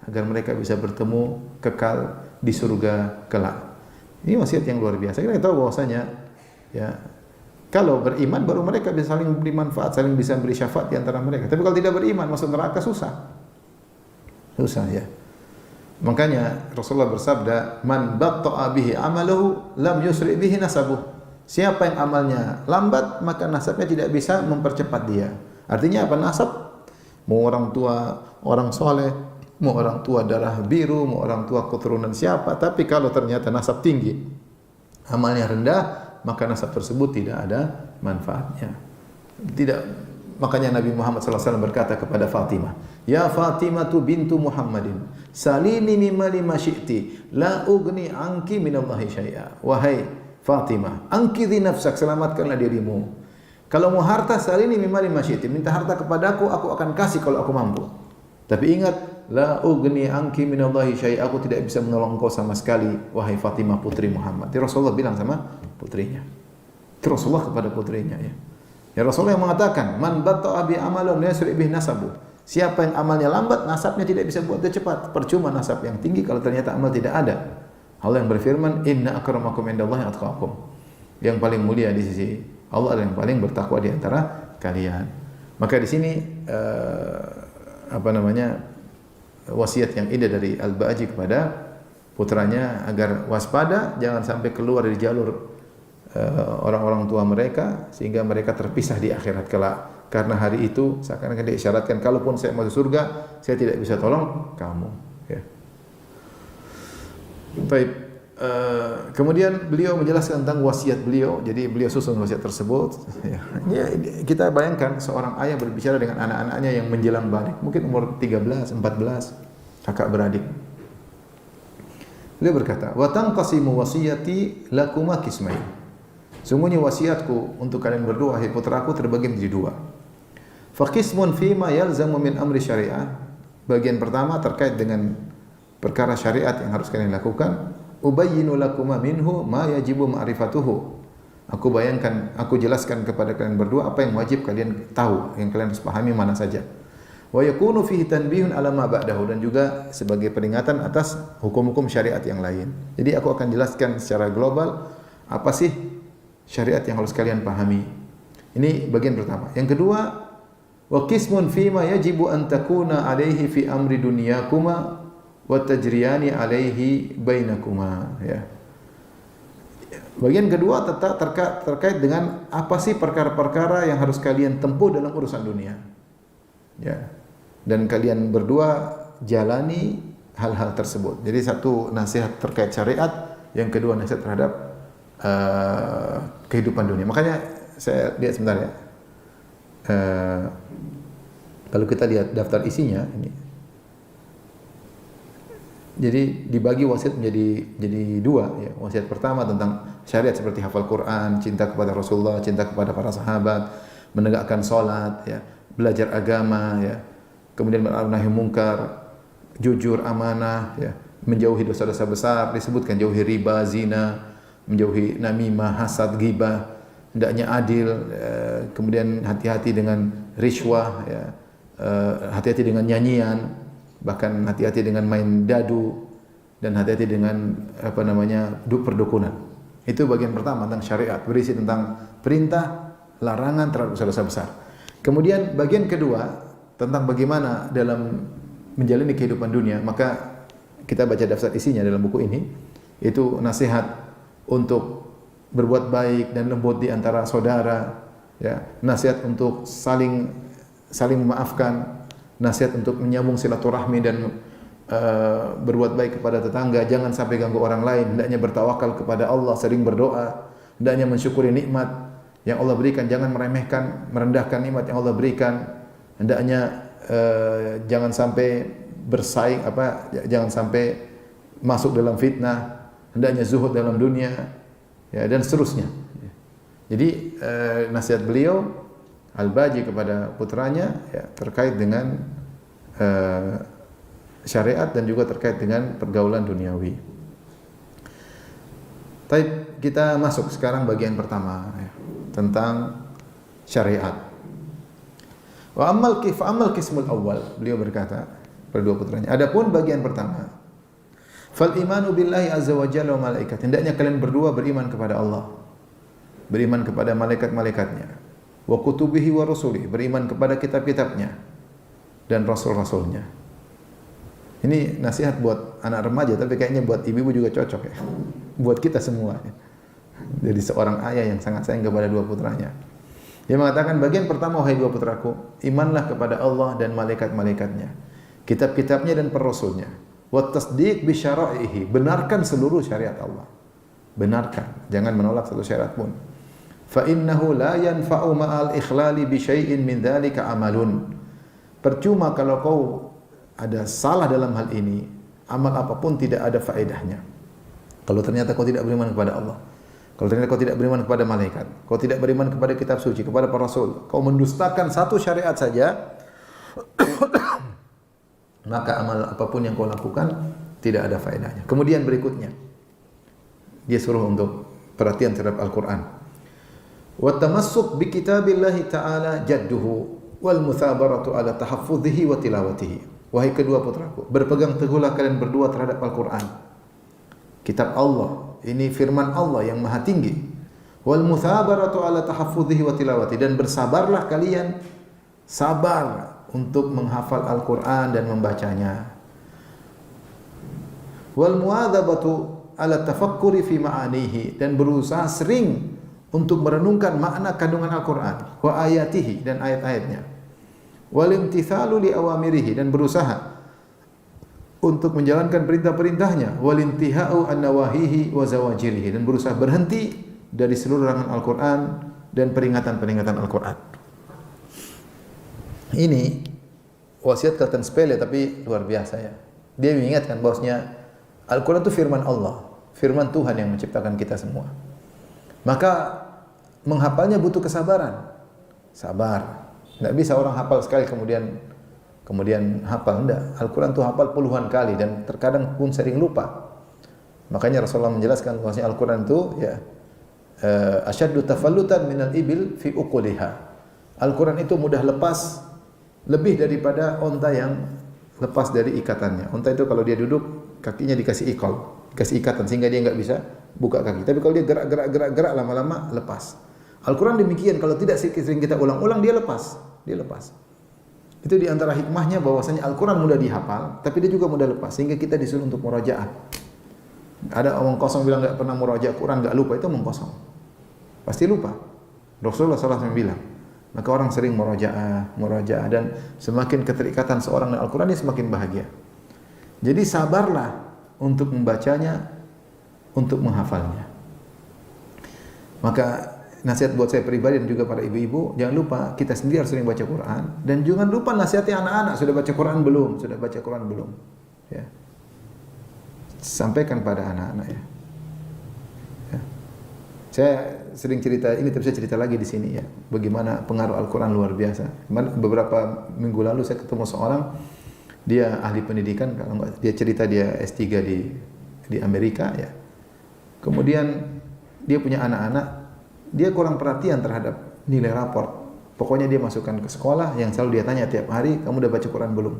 agar mereka bisa bertemu kekal di surga kelak. Ini wasiat yang luar biasa. Kita tahu bahwasanya ya, kalau beriman baru mereka bisa saling beri manfaat, saling bisa beri syafaat di antara mereka. Tapi kalau tidak beriman masuk neraka susah. Susah ya. Makanya Rasulullah bersabda, "Man batta'a bihi amaluhu lam yusri bihi nasabuh." Siapa yang amalnya lambat, maka nasabnya tidak bisa mempercepat dia. Artinya apa? Nasab, mau orang tua orang soleh, mau orang tua darah biru, mau orang tua keturunan siapa, tapi kalau ternyata nasab tinggi, amalnya rendah, maka nasab tersebut tidak ada manfaatnya. Tidak. Makanya Nabi Muhammad SAW berkata kepada Fatimah, "Ya Fatimah tu bintu Muhammadin, salini mimma lima syi'ti, la ugni anki minallahi syai'a." Wahai Fatimah, angkidhi nafsak, selamatkanlah dirimu. Kalau mau harta, salini mimma lima syi'ti, minta harta kepadaku, aku akan kasih kalau aku mampu. Tapi ingat, la ugni anki minallahi syai'a, aku tidak bisa menolong engkau sama sekali, wahai Fatimah putri Muhammad. Itu Rasulullah bilang sama putrinya. Itu Rasulullah kepada putrinya ya. Ya Rasulullah yang mengatakan, "Man batta'a bi amalun la yusri bihi nasabu." Siapa yang amalnya lambat, nasabnya tidak bisa buat dia cepat. Percuma nasab yang tinggi kalau ternyata amal tidak ada. Allah yang berfirman, "Inna akramakum indallahi atqakum." Yang paling mulia di sisi Allah adalah yang paling bertakwa di antara kalian. Maka di sini wasiat yang indah dari Al-Baji kepada putranya agar waspada, jangan sampai keluar dari jalur orang-orang tua mereka sehingga mereka terpisah di akhirat kelak. Karena hari itu seakan-akan diisyaratkan, kalaupun saya masuk surga, saya tidak bisa tolong kamu. Ya. Baik. Kemudian beliau menjelaskan tentang wasiat beliau. Jadi beliau susun wasiat tersebut. Ya. Kita bayangkan seorang ayah berbicara dengan anak-anaknya yang menjelang balik, mungkin umur 13, 14, kakak beradik. Beliau berkata, "Wa tanqasimu wasiyati lakuma qismain." Sungguhnya wasiatku untuk kalian berdua, hai putraku, terbagi menjadi dua. Fa qismun fi ma yalzamu min amri syariah. Bagian pertama terkait dengan perkara syariat yang harus kalian lakukan. Ubayyinu lakum minhu ma yajibu ma'rifatuhu. Aku jelaskan kepada kalian berdua apa yang wajib kalian tahu, yang kalian harus pahami mana saja. Wa yakunu fihi tanbihun ala ma ba'dahu, dan juga sebagai peringatan atas hukum-hukum syariat yang lain. Jadi aku akan jelaskan secara global apa sih syariat yang harus kalian pahami. Ini bagian pertama. Yang kedua, wa qismun fi ma yajibu an takuna alaihi fi amri dunyakuma wa tajriyani alaihi bainakuma, ya. Bagian kedua terkait dengan apa sih perkara-perkara yang harus kalian tempuh dalam urusan dunia. Ya. Dan kalian berdua jalani hal-hal tersebut. Jadi satu nasihat terkait syariat, yang kedua nasihat terhadap kehidupan dunia. Makanya saya lihat sebentar ya. Kalau kita lihat daftar isinya ini. Jadi dibagi wasiat jadi dua ya. Wasiat pertama tentang syariat seperti hafal Quran, cinta kepada Rasulullah, cinta kepada para sahabat, menegakkan salat ya, belajar agama ya. Kemudian ma'ruf nahi munkar, jujur, amanah ya, menjauhi dosa-dosa besar, disebutkan jauhi riba, zina, menjauhi namimah, hasad, ghibah, hendaknya adil, kemudian hati-hati dengan riswah ya, hati-hati dengan nyanyian, bahkan hati-hati dengan main dadu, dan hati-hati dengan perdukunan. Itu bagian pertama tentang syariat, berisi tentang perintah, larangan terhadap dosa-dosa besar. Kemudian bagian kedua tentang bagaimana dalam menjalani kehidupan dunia, maka kita baca daftar isinya dalam buku ini. Itu nasihat untuk berbuat baik dan lembut di antara saudara, ya, nasihat untuk saling memaafkan, nasihat untuk menyambung silaturahmi dan berbuat baik kepada tetangga, jangan sampai ganggu orang lain, hendaknya bertawakal kepada Allah, sering berdoa, hendaknya mensyukuri nikmat yang Allah berikan, jangan merendahkan nikmat yang Allah berikan, hendaknya jangan sampai bersaing jangan sampai masuk dalam fitnah, hendaknya zuhud dalam dunia ya, dan seterusnya. Jadi nasihat beliau Al-Baji kepada putranya ya, terkait dengan syariat dan juga terkait dengan pergaulan duniawi. Baik, kita masuk sekarang bagian pertama ya, tentang syariat. Wa ammal qismul awal, beliau berkata pada dua putranya, adapun bagian pertama, fal imanu billahi azza wa jalla wa malaikatihi, hendaknya kalian berdua beriman kepada Allah, beriman kepada malaikat-malaikatnya, wa kutubihi wa rusulihi, beriman kepada kitab-kitabnya dan rasul-rasulnya. Ini nasihat buat anak remaja, tapi kayaknya buat ibu-ibu juga cocok ya. Buat kita semua ya. Jadi seorang ayah yang sangat sayang kepada dua putranya. Dia mengatakan, bagian pertama, wahai dua putraku, imanlah kepada Allah dan malaikat-malaikatnya, kitab-kitabnya dan per-rasulnya. Wa tasdiq bi syara'ihi, benarkan seluruh syariat Allah. Benarkan, jangan menolak satu syariat pun. Fa innahu la yanfa'u ma'al ikhlali bi syai'in min dzalika amalun. Percuma kalau kau ada salah dalam hal ini, amal apapun tidak ada faedahnya. Kalau ternyata kau tidak beriman kepada Allah, kalau ternyata kau tidak beriman kepada malaikat, kau tidak beriman kepada kitab suci, kepada para rasul, kau mendustakan satu syariat saja, maka amal apapun yang kau lakukan tidak ada faedahnya. Kemudian berikutnya, dia suruh untuk perhatian terhadap Al-Quran. Wa tamassuk bi kitabillahi ta'ala jadduhu wal muthabaratu ala tahaffudhihi wa tilawatihi. Wahai kedua putraku, berpegang teguhlah kalian berdua terhadap Al-Quran, kitab Allah, ini firman Allah yang maha tinggi. Wal muthabaratu ala tahaffudhihi wa tilawatihi, dan bersabarlah kalian, sabar untuk menghafal Al-Quran dan membacanya. Wal muadzabatu ala tafakkuri fi ma'anihi, dan berusaha sering untuk merenungkan makna kandungan Al-Quran, wa ayatihi, dan ayat-ayatnya. Wal imtithalu li awamirihi, dan berusaha untuk menjalankan perintah-perintahnya. Wal intihau an nawahihi wa zawajirihi, dan berusaha berhenti dari seluruh larangan Al-Quran dan peringatan-peringatan Al-Quran. Ini wasiat kelihatan sepele tapi luar biasa ya. Dia mengingatkan bahwasanya Al-Quran itu firman Allah, firman Tuhan yang menciptakan kita semua. Maka menghafalnya butuh kesabaran. Sabar. Tidak bisa orang hafal sekali kemudian hafal. Enggak. Al-Quran itu hafal puluhan kali dan terkadang pun sering lupa. Makanya Rasulullah menjelaskan bahwasanya Al-Quran itu ya asyaddu tafallutan minal ibil fi uquliha. Al-Quran itu mudah lepas lebih daripada onta yang lepas dari ikatannya. Onta itu kalau dia duduk kakinya dikasih ikatan sehingga dia enggak bisa buka kaki. Tapi kalau dia gerak lama-lama lepas. Al-Quran demikian, kalau tidak sering kita ulang-ulang dia lepas. Itu di antara hikmahnya bahwasanya Al-Quran mudah dihafal, tapi dia juga mudah lepas sehingga kita disuruh untuk murajaah. Ada omong kosong bilang enggak pernah murajaah Quran, enggak lupa, itu omong kosong. Pasti lupa. Rasulullah SAW bilang. Maka orang sering murajaah dan semakin keterikatan seorang dengan Al-Quran dia semakin bahagia. Jadi sabarlah untuk membacanya, untuk menghafalnya. Maka nasihat buat saya pribadi dan juga para ibu-ibu, jangan lupa kita sendiri harus sering baca Quran dan jangan lupa nasihatnya anak-anak, sudah baca Quran belum? Ya. Sampaikan pada anak-anak ya. Saya sering cerita ini, tapi saya cerita lagi di sini ya. Bagaimana pengaruh Al-Quran luar biasa. Beberapa minggu lalu saya ketemu seorang, dia ahli pendidikan, dia cerita dia S3 di Amerika ya. Kemudian dia punya anak-anak, dia kurang perhatian terhadap nilai raport. Pokoknya dia masukkan ke sekolah, yang selalu dia tanya tiap hari, kamu udah baca Quran belum?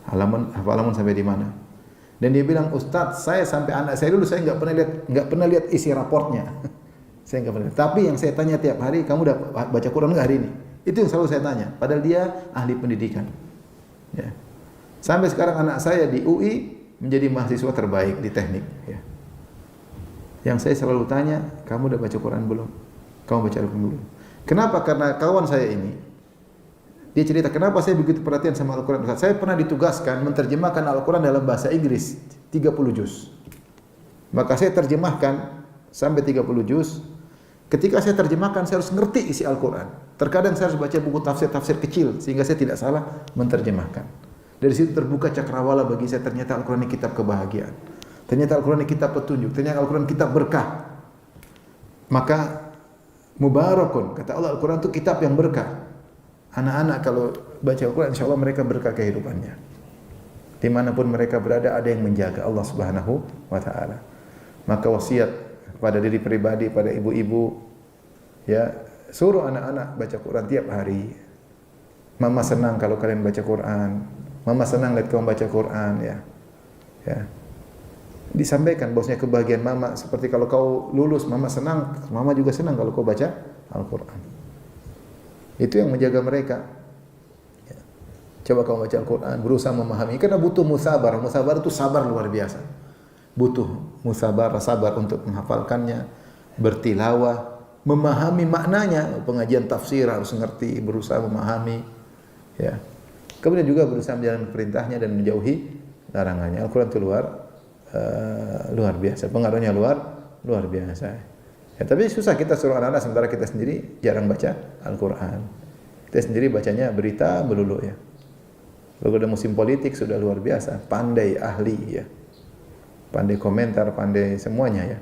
Halaman sampai di mana? Dan dia bilang, Ustadz, saya sampai anak saya dulu saya nggak pernah lihat isi raportnya. Saya nggak pernah. Tapi yang saya tanya tiap hari, kamu udah baca Quran nggak hari ini? Itu yang selalu saya tanya. Padahal dia ahli pendidikan. Ya. Sampai sekarang anak saya di UI menjadi mahasiswa terbaik di teknik. Ya. Yang saya selalu tanya, kamu udah baca Quran belum? Kamu baca Al-Quran belum? Kenapa? Karena kawan saya ini, dia cerita, kenapa saya begitu perhatian sama Al-Quran? Saya pernah ditugaskan menerjemahkan Al-Quran dalam bahasa Inggris, 30 juz. Maka saya terjemahkan sampai 30 juz. Ketika saya terjemahkan, saya harus ngerti isi Al-Quran. Terkadang saya harus baca buku tafsir-tafsir kecil, sehingga saya tidak salah menerjemahkan. Dari situ terbuka cakrawala bagi saya, ternyata Al-Quran ini kitab kebahagiaan. Ternyata Al-Quran ini kitab petunjuk. Ternyata Al-Quran kitab berkah. Maka mubarakun, kata Allah, Al-Quran itu kitab yang berkah. Anak-anak kalau baca Al-Quran, insya Allah mereka berkah kehidupannya. Dimanapun mereka berada, ada yang menjaga Allah Subhanahu wa Ta'ala. Maka wasiat pada diri pribadi, pada ibu-ibu, ya, suruh anak-anak baca Quran tiap hari. Mama senang kalau kalian baca Quran. Mama senang lihat kamu baca Quran, ya. Ya. Disampaikan bosnya kebahagiaan mama, seperti kalau kau lulus, mama senang, mama juga senang kalau kau baca Al-Quran. Itu yang menjaga mereka. Ya. Coba kau baca Al-Quran, berusaha memahami, karena butuh musabar. Musabar itu sabar luar biasa. Butuh musabar, sabar untuk menghafalkannya, bertilawah, memahami maknanya. Pengajian tafsir harus ngerti, berusaha memahami. Ya. Kemudian juga berusaha menjalankan perintahnya dan menjauhi larangannya. Al-Quran itu luar biasa, pengaruhnya luar biasa. Ya, tapi susah kita suruh anak-anak sementara kita sendiri jarang baca Al-Quran. Kita sendiri bacanya berita melulu ya. Kalau ada musim politik sudah luar biasa, pandai, ahli ya. Pandai komentar, pandai semuanya ya.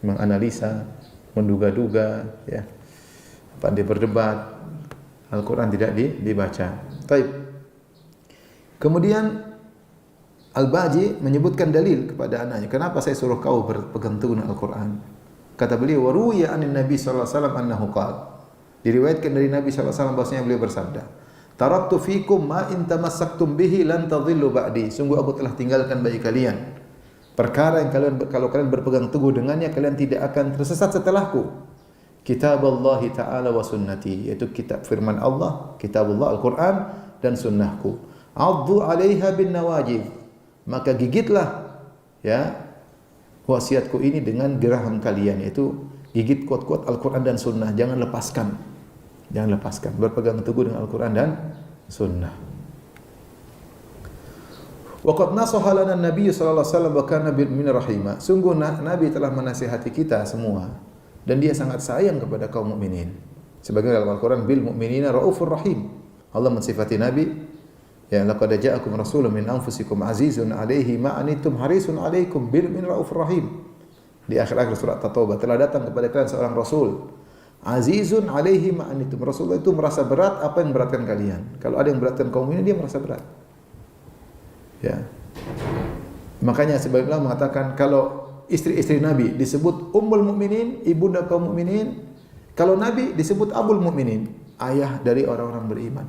Menganalisa, menduga-duga ya. Pandai berdebat. Al-Quran tidak dibaca. Baik. Kemudian Al-Baji menyebutkan dalil kepada anaknya. Kenapa saya suruh kau berpegang teguh dengan Al-Quran? Kata beliau, waruya anin Nabi sallallahu alaihi wasallam annahu qala. Diriwayatkan dari Nabi sallallahu alaihi wasallam bahwasanya beliau bersabda, "Taraktu fikum ma in tamassaktum bihi lan tadhillu ba'di." Sungguh aku telah tinggalkan bagi kalian perkara yang kalau kalian berpegang teguh dengannya kalian tidak akan tersesat setelahku. Kitab Allah Ta'ala wa sunnati, yaitu kitab firman Allah, kitabullah Al-Quran dan sunnahku. Addu 'alaiha bin nawajib. Maka gigitlah ya wasiatku ini dengan geraham kalian, yaitu gigit kuat-kuat Al-Quran dan Sunnah, jangan lepaskan, berpegang teguh dengan Al-Quran dan Sunnah. Waqad nasaha lana Nabi sallallahu alaihi wasallam wa kana bil mu'minina rahima. Sungguh Nabi telah menasihati kita semua dan dia sangat sayang kepada kaum mukminin. Sebagaimana dalam Al-Quran, bil mu'minina raufur rahim. Allah mensifati Nabi, ya, laqad ja'akum rasulun min anfusikum azizun 'alaihi ma anittum harisun 'alaikum bil mu'minina raufur rahim. Di akhir-akhir surat At-Taubah, telah datang kepada kalian seorang rasul Azizun alaihi ma anittum. Rasulullah itu merasa berat apa yang beratkan kalian. Kalau ada yang beratkan kaum ini, dia merasa berat. Ya. Makanya sebagian ulama mengatakan kalau istri-istri Nabi disebut ummul mukminin, ibunda kaum mukminin, kalau Nabi disebut abul mukminin, ayah dari orang-orang beriman.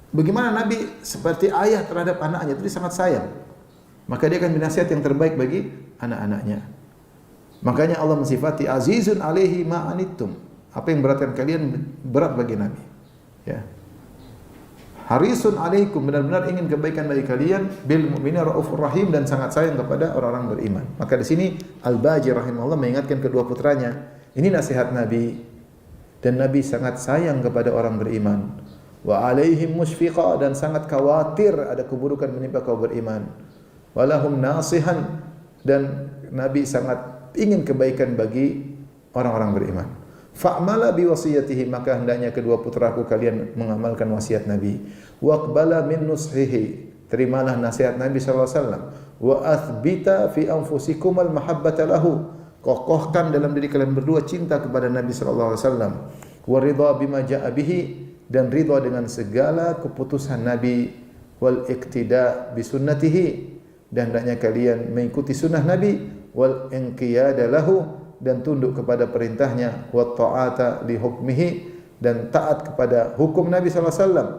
Bagaimana Nabi seperti ayah terhadap anaknya, itu dia sangat sayang. Maka dia akan bernasihat yang terbaik bagi anak-anaknya. Makanya Allah mensifati azizun alaihi ma anittum. Apa yang beratkan kalian berat bagi Nabi. Ya. Harisun alaikum, benar-benar ingin kebaikan bagi kalian, bil mu'minina raufur rahim, dan sangat sayang kepada orang-orang beriman. Maka di sini Al-Baji rahimahullah mengingatkan kedua putranya, ini nasihat Nabi, dan Nabi sangat sayang kepada orang beriman. Wa alaihim musyfiqa, dan sangat khawatir ada keburukan menimpa kaum beriman. Walahum nasihan, dan Nabi sangat ingin kebaikan bagi orang-orang beriman. Fa'mala bi wasiyatihi, maka hendaknya kedua putraku kalian mengamalkan wasiat Nabi. Waqbala min nushihi, terimalah nasihat Nabi sallallahu alaihi wasallam. Wa athbita fi anfusikum al mahabbata lahu, kokohkan dalam diri kalian berdua cinta kepada Nabi sallallahu alaihi wasallam. Wa ridha bima jaa bihi, dan ridha dengan segala keputusan Nabi. Wal iqtida bi sunnatihi, dan hendaknya kalian mengikuti sunnah Nabi. Wal inqiyada lahu, dan tunduk kepada perintahnya. Wa ta'ata li hukmihi, dan taat kepada hukum Nabi sallallahu alaihi wasallam.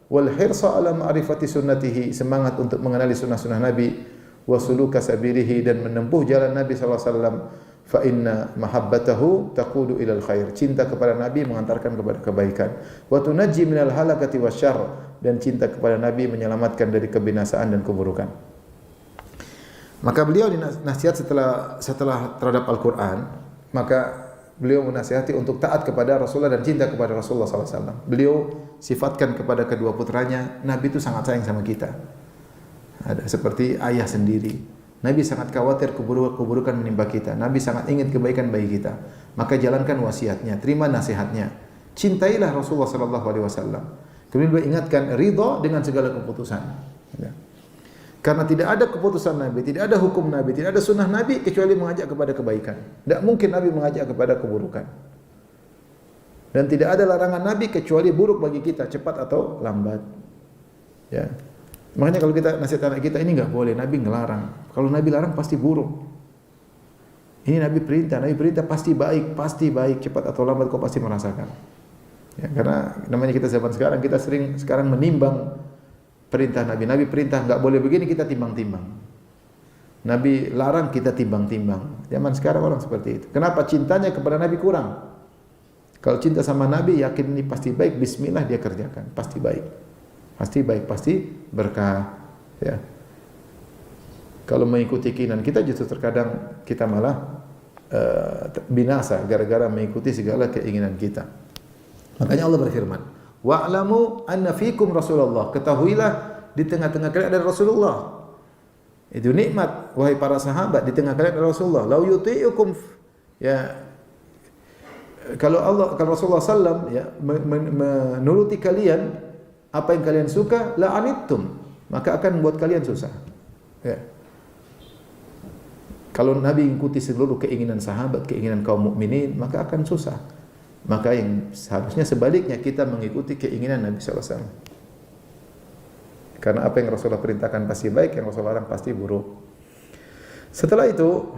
Wal hirsa ala ma'rifati sunnatihi, semangat untuk mengenali sunnah-sunnah Nabi. Wa suluka sabilihi, dan menempuh jalan Nabi sallallahu alaihi wasallam. Fa inna mahabbatahu taqudu ilal khair, cinta kepada Nabi mengantarkan kepada kebaikan. Wa tunajji minal halakati wasyarr, dan cinta kepada Nabi menyelamatkan dari kebinasaan dan keburukan. Maka beliau dinasihat setelah terhadap Al-Quran, maka beliau menasihati untuk taat kepada Rasulullah dan cinta kepada Rasulullah SAW. Beliau sifatkan kepada kedua putranya, Nabi itu sangat sayang sama kita. Ada seperti ayah sendiri. Nabi sangat khawatir keburukan menimpa kita. Nabi sangat ingin kebaikan bagi kita. Maka jalankan wasiatnya, terima nasihatnya. Cintailah Rasulullah SAW. Kemudian beliau ingatkan ridha dengan segala keputusan. Ya. Karena tidak ada keputusan Nabi, tidak ada hukum Nabi, tidak ada sunnah Nabi kecuali mengajak kepada kebaikan. Tidak mungkin Nabi mengajak kepada keburukan. Dan tidak ada larangan Nabi kecuali buruk bagi kita, cepat atau lambat. Ya. Makanya kalau kita nasihat anak kita, ini enggak boleh, Nabi ngelarang. Kalau Nabi larang pasti buruk. Ini Nabi perintah pasti baik, cepat atau lambat kau pasti merasakan. Ya, karena namanya kita zaman sekarang, kita sering sekarang menimbang perintah Nabi. Nabi perintah enggak boleh begini, kita timbang-timbang. Nabi larang, kita timbang-timbang. Zaman sekarang orang seperti itu. Kenapa? Cintanya kepada Nabi kurang. Kalau cinta sama Nabi, yakin ini pasti baik, bismillah dia kerjakan, pasti baik. Pasti baik, pasti berkah. Ya. Kalau mengikuti keinginan kita, justru terkadang kita malah binasa gara-gara mengikuti segala keinginan kita. Makanya Allah berfirman, wa'lamu anna fikum Rasulullah, ketahuilah di tengah-tengah kalian ada Rasulullah. Itu nikmat, wahai para sahabat, di tengah kalian ada Rasulullah. Lau yuti'ukum, ya, kalau Rasulullah sallam ya menuruti kalian apa yang kalian suka, la anittum, maka akan membuat kalian susah. Ya. Kalau Nabi mengikuti seluruh keinginan sahabat, keinginan kaum mukminin, maka akan susah. Maka yang seharusnya sebaliknya, kita mengikuti keinginan Nabi SAW. Karena apa yang Rasulullah perintahkan pasti baik, yang Rasulullah larang pasti buruk. Setelah itu,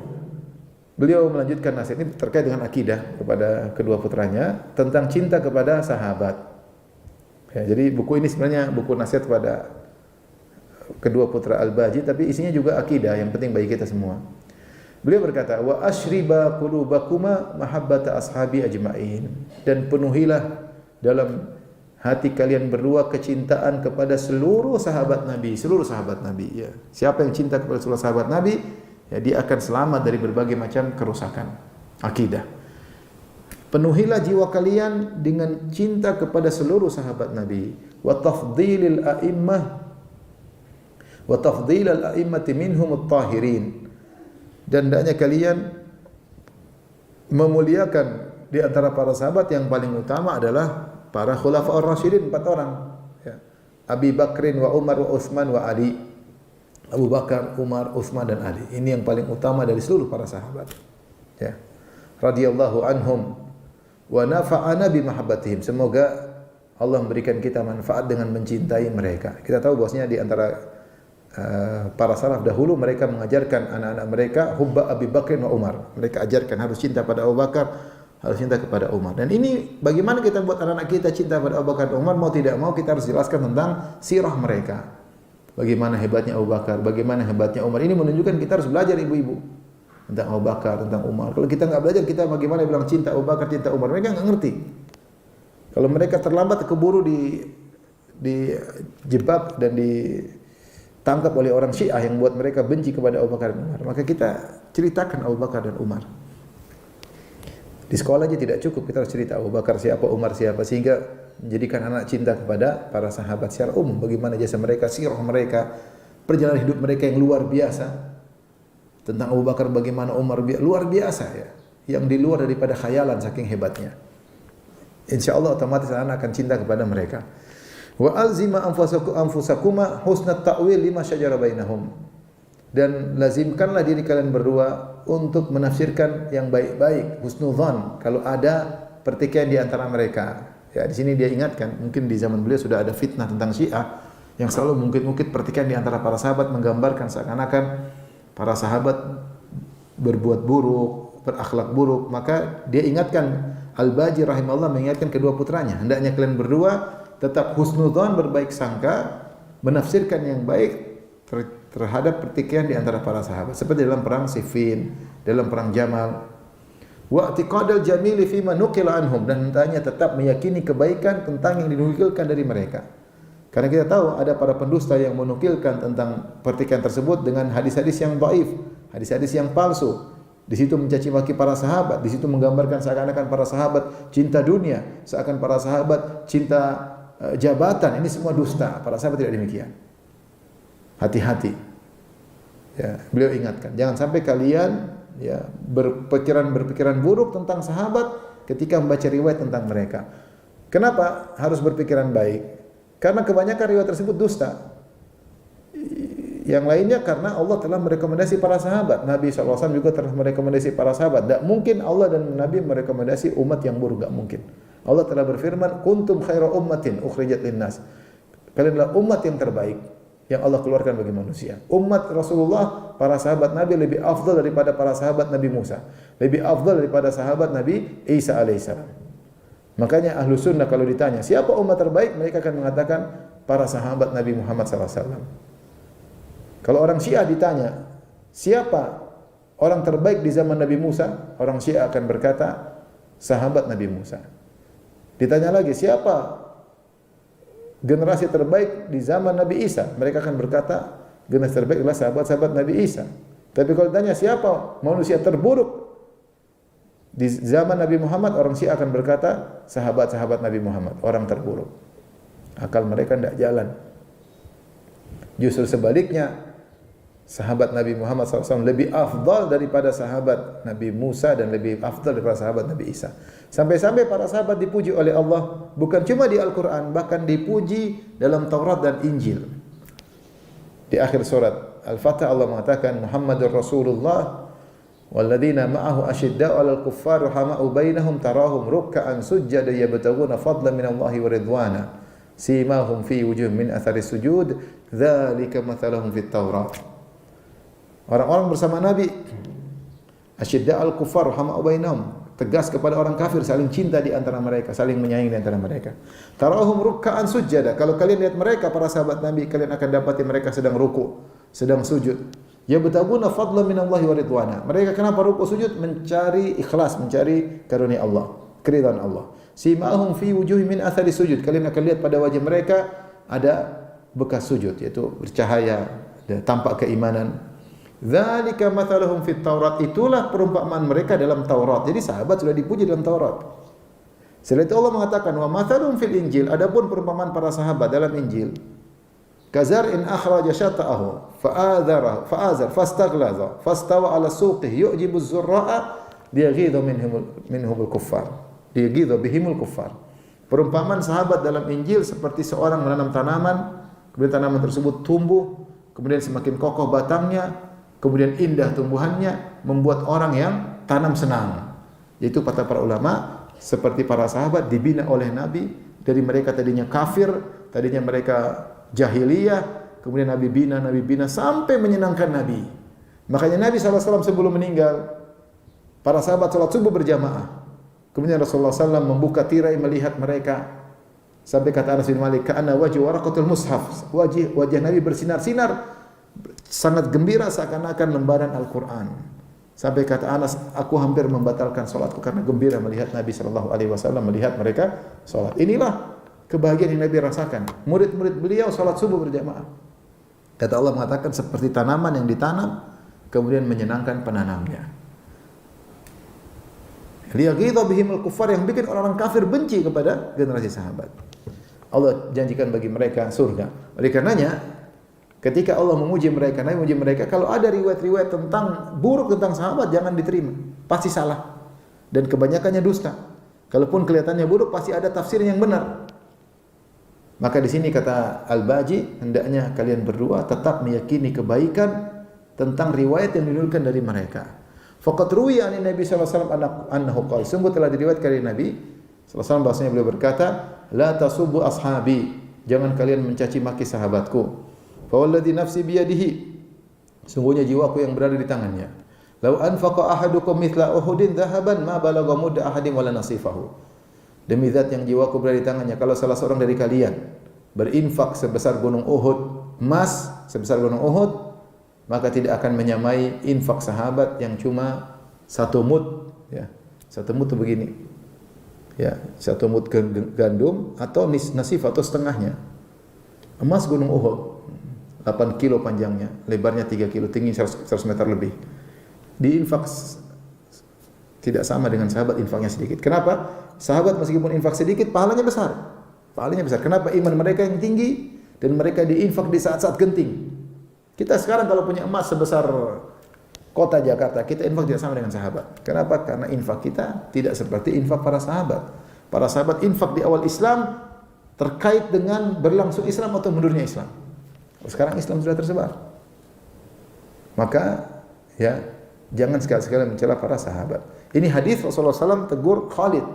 beliau melanjutkan nasihat ini terkait dengan akidah kepada kedua putranya tentang cinta kepada sahabat. Ya, jadi buku ini sebenarnya buku nasihat kepada kedua putra Al-Baji, tapi isinya juga akidah yang penting bagi kita semua. Beliau berkata, wa ashriba qulubakuma mahabbata ashabi ajma'in, dan penuhilah dalam hati kalian berdua kecintaan kepada seluruh sahabat Nabi, ya. Siapa yang cinta kepada seluruh sahabat Nabi, ya, dia akan selamat dari berbagai macam kerusakan akidah. Penuhilah jiwa kalian dengan cinta kepada seluruh sahabat Nabi, wa tafdhilil a'immah wa tafdhilal a'immati minhum at-tahirin, dan hendaknya kalian memuliakan di antara para sahabat yang paling utama adalah para khulafaur rasyidin, 4 orang, ya. Abi Bakrin wa Umar wa Utsman wa Ali. Abu Bakar, Umar, Utsman dan Ali. Ini yang paling utama dari seluruh para sahabat. Ya. Radhiyallahu anhum wa nafa'ana bi mahabbatihim. Semoga Allah memberikan kita manfaat dengan mencintai mereka. Kita tahu bahwasanya di antara para salaf dahulu mereka mengajarkan anak-anak mereka hubba Abi Bakr wa Umar. Mereka ajarkan harus cinta pada Abu Bakar, harus cinta kepada Umar. Dan ini bagaimana kita buat anak-anak kita cinta pada Abu Bakar dan Umar, mau tidak mau kita harus jelaskan tentang sirah mereka. Bagaimana hebatnya Abu Bakar, bagaimana hebatnya Umar. Ini menunjukkan kita harus belajar ibu-ibu tentang Abu Bakar, tentang Umar. Kalau kita enggak belajar, kita bagaimana bilang cinta Abu Bakar, cinta Umar. Mereka enggak ngerti. Kalau mereka terlambat keburu dijebak dan ditangkap oleh orang Syiah yang buat mereka benci kepada Abu Bakar dan Umar, maka kita ceritakan Abu Bakar dan Umar. Di sekolah aja tidak cukup, kita harus cerita Abu Bakar siapa, Umar siapa, sehingga menjadikan anak cinta kepada para sahabat secara umum. Bagaimana jasa mereka, sirah mereka, perjalanan hidup mereka yang luar biasa. Tentang Abu Bakar bagaimana, Umar luar biasa ya, yang di luar daripada khayalan saking hebatnya. Insyaallah otomatis anak akan cinta kepada mereka. Wa alzima anfusakuma husnat ta'wil lima syajara bainahum. Dan lazimkanlah diri kalian berdua untuk menafsirkan yang baik-baik, husnudzan, kalau ada pertikaian di antara mereka. Ya, di sini dia ingatkan, mungkin di zaman beliau sudah ada fitnah tentang Syiah yang selalu mungkin-mungkin pertikaian di antara para sahabat, menggambarkan seakan-akan para sahabat berbuat buruk, berakhlak buruk. Maka dia ingatkan, Al-Baji rahimahullah mengingatkan kedua putranya, hendaknya kalian berdua tetap husnudzan, berbaik sangka, menafsirkan yang baik terhadap pertikaian di antara para sahabat, seperti dalam perang Siffin, dalam perang Jamal. Wa i'tiqadul jamili fi ma nuqila anhum, dan hendaknya tetap meyakini kebaikan tentang yang dinukilkan dari mereka. Karena kita tahu ada para pendusta yang menukilkan tentang pertikaian tersebut dengan hadis-hadis yang dhaif, hadis-hadis yang palsu. Di situ mencaci maki para sahabat, di situ menggambarkan seakan-akan para sahabat cinta dunia, seakan para sahabat cinta jabatan. Ini semua dusta. Para sahabat tidak demikian. Hati-hati. Ya, beliau ingatkan, jangan sampai kalian ya berpikiran buruk tentang sahabat ketika membaca riwayat tentang mereka. Kenapa harus berpikiran baik? Karena kebanyakan riwayat tersebut dusta. Yang lainnya karena Allah telah merekomendasi para sahabat. Nabi SAW juga telah merekomendasi para sahabat. Tak mungkin Allah dan Nabi merekomendasi umat yang buruk, tak mungkin. Allah telah berfirman, kuntum khaira ummatin ukhrijat linnas. Kalian adalah umat yang terbaik yang Allah keluarkan bagi manusia. Umat Rasulullah, para sahabat Nabi lebih afdal daripada para sahabat Nabi Musa, lebih afdal daripada sahabat Nabi Isa alaihissalam. Makanya ahlu sunnah kalau ditanya siapa umat terbaik, mereka akan mengatakan para sahabat Nabi Muhammad SAW. Kalau orang Syiah ditanya siapa orang terbaik di zaman Nabi Musa, orang Syiah akan berkata sahabat Nabi Musa. Ditanya lagi siapa generasi terbaik di zaman Nabi Isa, mereka akan berkata generasi terbaik adalah sahabat-sahabat Nabi Isa. Tapi kalau ditanya siapa manusia terburuk di zaman Nabi Muhammad, orang Syiah akan berkata sahabat-sahabat Nabi Muhammad, orang terburuk. Akal mereka tidak jalan. Justru sebaliknya, sahabat Nabi Muhammad SAW lebih afdal daripada sahabat Nabi Musa dan lebih afdal daripada sahabat Nabi Isa. Sampai-sampai para sahabat dipuji oleh Allah bukan cuma di Al-Quran, bahkan dipuji dalam Taurat dan Injil. Di akhir surat Al-Fatah Allah mengatakan Muhammadur Rasulullah walladzina ma'ahu asyidda'u 'alal kuffari rahama'u bainahum tarahum ruk'an sujjada yabtaghuna fadlan minallahi wa ridwana simahum fi wujuhihim min athari sujud dzalika mathaluhum fit Taurat. Orang-orang bersama Nabi asyidda'ul kuffar rahama'u bainahum, tegas kepada orang kafir, saling cinta di antara mereka, saling menyayangi di antara mereka. Tarahum ruk'an sujjada, kalau kalian lihat mereka para sahabat Nabi, kalian akan dapati mereka sedang ruku, sedang sujud. Yabtaguna fadlan minallahi wa ridwana. Mereka kenapa ruku sujud? Mencari ikhlas, mencari karunia Allah, keridhaan Allah. Simahum fi wujuhihim min athari sujud. Kalian akan lihat pada wajah mereka ada bekas sujud, yaitu bercahaya, tampak keimanan. Dzalika mathaluhum fit Taurat, itulah perumpamaan mereka dalam Taurat. Jadi sahabat sudah dipuji dalam Taurat. Setelah itu Allah mengatakan wa mathaluhum fil Injil, adapun perumpamaan para sahabat dalam Injil. Kazar'in akhraja syata'ahu fa'azar fastaghlaza fastawa 'ala suqihi yu'jibu az-zurra'a liyaghidha minhumul kuffar. Liyaghidha bihimul kuffar. Perumpamaan sahabat dalam Injil seperti seorang menanam tanaman, kemudian tanaman tersebut tumbuh, kemudian semakin kokoh batangnya, kemudian indah tumbuhannya, membuat orang yang tanam senang. Yaitu kata para ulama, seperti para sahabat dibina oleh Nabi. Dari mereka tadinya kafir, tadinya mereka jahiliyah, kemudian Nabi bina sampai menyenangkan Nabi. Makanya Nabi SAW sebelum meninggal, para sahabat sholat subuh berjamaah. Kemudian Rasulullah SAW membuka tirai melihat mereka. Sampai kata Anas bin Malik, "Ka'anna wajhu waraqatul mushaf." Wajah Nabi bersinar-sinar, sangat gembira seakan-akan lembaran Al-Qur'an. Sampai kata Anas, "Aku hampir membatalkan salatku karena gembira melihat Nabi sallallahu alaihi wasallam melihat mereka salat." Inilah kebahagiaan yang Nabi rasakan. Murid-murid beliau salat subuh berjamaah. Kata Allah mengatakan seperti tanaman yang ditanam kemudian menyenangkan penanamnya. Liyaghidha bihimul kuffar, yang bikin orang-orang kafir benci kepada generasi sahabat. Allah janjikan bagi mereka surga. Oleh karenanya, ketika Allah memuji mereka, Nabi memuji mereka, kalau ada riwayat-riwayat tentang buruk tentang sahabat jangan diterima. Pasti salah. Dan kebanyakannya dusta. Kalaupun kelihatannya buruk pasti ada tafsir yang benar. Maka di sini kata Al-Baji, hendaknya kalian berdua tetap meyakini kebaikan tentang riwayat yang dinukilkan dari mereka. Faqad ruwiya an Nabi sallallahu alaihi wasallam annahu qala, sungguh telah diriwayatkan dari Nabi sallallahu alaihi wasallam bahwasanya beliau berkata, la tasubbu ashabi, jangan kalian mencaci maki sahabatku. Fa walladzi nafsi biyadihi, sungguhnya jiwaku yang berada di tangannya. Lau anfaqa ahadukum mithla Uhudin dhahaban ma balagha mudda ahadin wala nasifahu. Demi zat yang jiwaku berada di tangannya, kalau salah seorang dari kalian berinfak sebesar gunung Uhud, emas sebesar gunung Uhud, maka tidak akan menyamai infak sahabat yang cuma 1 mud, ya. 1 mud itu begini. Ya, 1 mud gandum atau nasif atau setengahnya. Emas gunung Uhud 8 kilo panjangnya, lebarnya 3 kilo, tinggi 100 meter lebih. Diinfak tidak sama dengan sahabat infaknya sedikit. Kenapa? Sahabat meskipun infak sedikit pahalanya besar. Pahalanya besar. Kenapa? Iman mereka yang tinggi dan mereka diinfak di saat-saat genting. Kita sekarang kalau punya emas sebesar kota Jakarta, kita infak tidak sama dengan sahabat. Kenapa? Karena infak kita tidak seperti infak para sahabat. Para sahabat infak di awal Islam terkait dengan berlangsung Islam atau mundurnya Islam. Sekarang Islam sudah tersebar. Maka ya jangan sekali-sekali mencela para sahabat. Ini hadis Rasulullah SAW tegur Khalid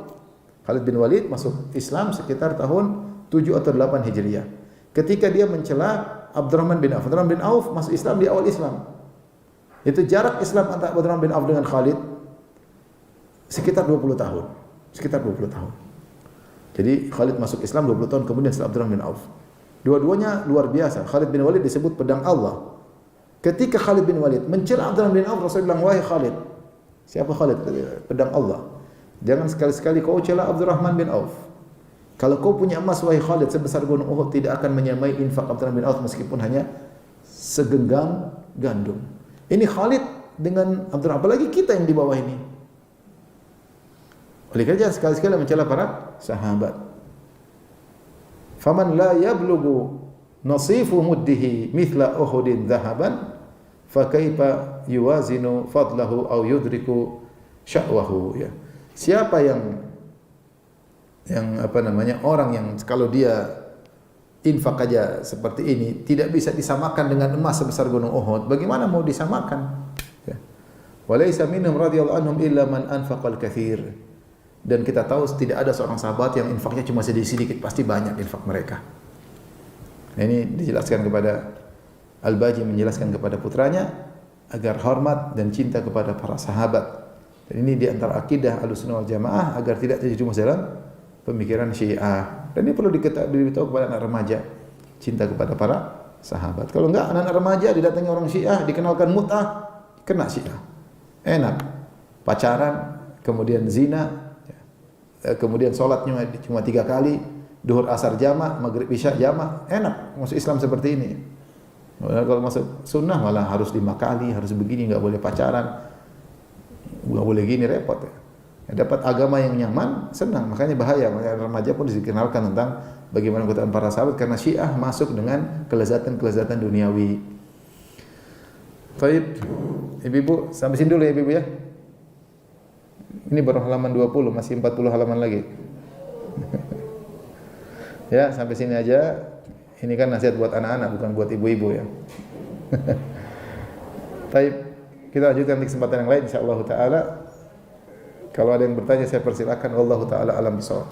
bin Walid masuk Islam sekitar tahun 7 atau 8 Hijriah. Ketika dia mencela Abdurrahman bin Auf. Abdurrahman bin Auf masuk Islam di awal Islam. Itu jarak Islam antara Abdurrahman bin Auf dengan Khalid sekitar 20 tahun. Sekitar 20 tahun. Jadi Khalid masuk Islam 20 tahun kemudian setelah Abdurrahman bin Auf. Dua-duanya luar biasa. Khalid bin Walid disebut pedang Allah. Ketika Khalid bin Walid mencela Abdurrahman bin Auf, Rasulullah bilang, "Wahai Khalid." Siapa Khalid? Pedang Allah. Jangan sekali-sekali kau cela Abdurrahman bin Auf. Kalau kau punya emas wahai Khalid sebesar gunung Uhud, tidak akan menyamai infak Abdurrahman bin Auf meskipun hanya segenggam gandum. Ini Khalid dengan Abdurrahman, apalagi kita yang di bawah ini. Oleh karena sekali-sekali mencela para sahabat. Faman la yablughu nasifu muddihi mithla Uhudin dhahaban fa kaifa yuwazinu fadlahu aw yudriku sya'wahu, ya. Siapa yang orang yang kalau dia infak aja seperti ini tidak bisa disamakan dengan emas sebesar gunung Uhud, bagaimana mau disamakan? Ya. Walaysa minhum radhiyallahu anhum illa man anfaqal katsir. Dan kita tahu tidak ada seorang sahabat yang infaknya cuma sedikit, pasti banyak infak mereka. Nah, ini dijelaskan kepada Al-Baji, menjelaskan kepada putranya agar hormat dan cinta kepada para sahabat. Dan ini di antara akidah Ahlussunnah wal Jamaah agar tidak terjerumus dalam pemikiran Syiah. Dan ini perlu diberitahu kepada anak remaja, cinta kepada para sahabat. Kalau enggak, anak remaja didatangi orang Syiah, dikenalkan mut'ah, kena Syiah. Enak. Pacaran, kemudian zina, kemudian sholatnya cuma 3 kali, duhur asar jama', maghrib isya jama', enak. Masuk Islam seperti ini. Kalau masuk sunnah malah harus 5 kali, harus begini, enggak boleh pacaran, enggak boleh gini, repot ya. Dapat agama yang nyaman, senang. Makanya bahaya. Makanya remaja pun dikenalkan tentang bagaimana keutamaan para sahabat karena Syiah masuk dengan kelezatan-kelezatan duniawi. Baik, ibu-ibu, sampai sini dulu ya ibu-ibu ya. Ini baru halaman 20, masih 40 halaman lagi. Ya, sampai sini aja. Ini kan nasihat buat anak-anak, bukan buat ibu-ibu ya. Baik, kita lanjutkan di kesempatan yang lain insyaallah taala. Kalau ada yang bertanya saya persilakan. Wallahu taala alam bisawab.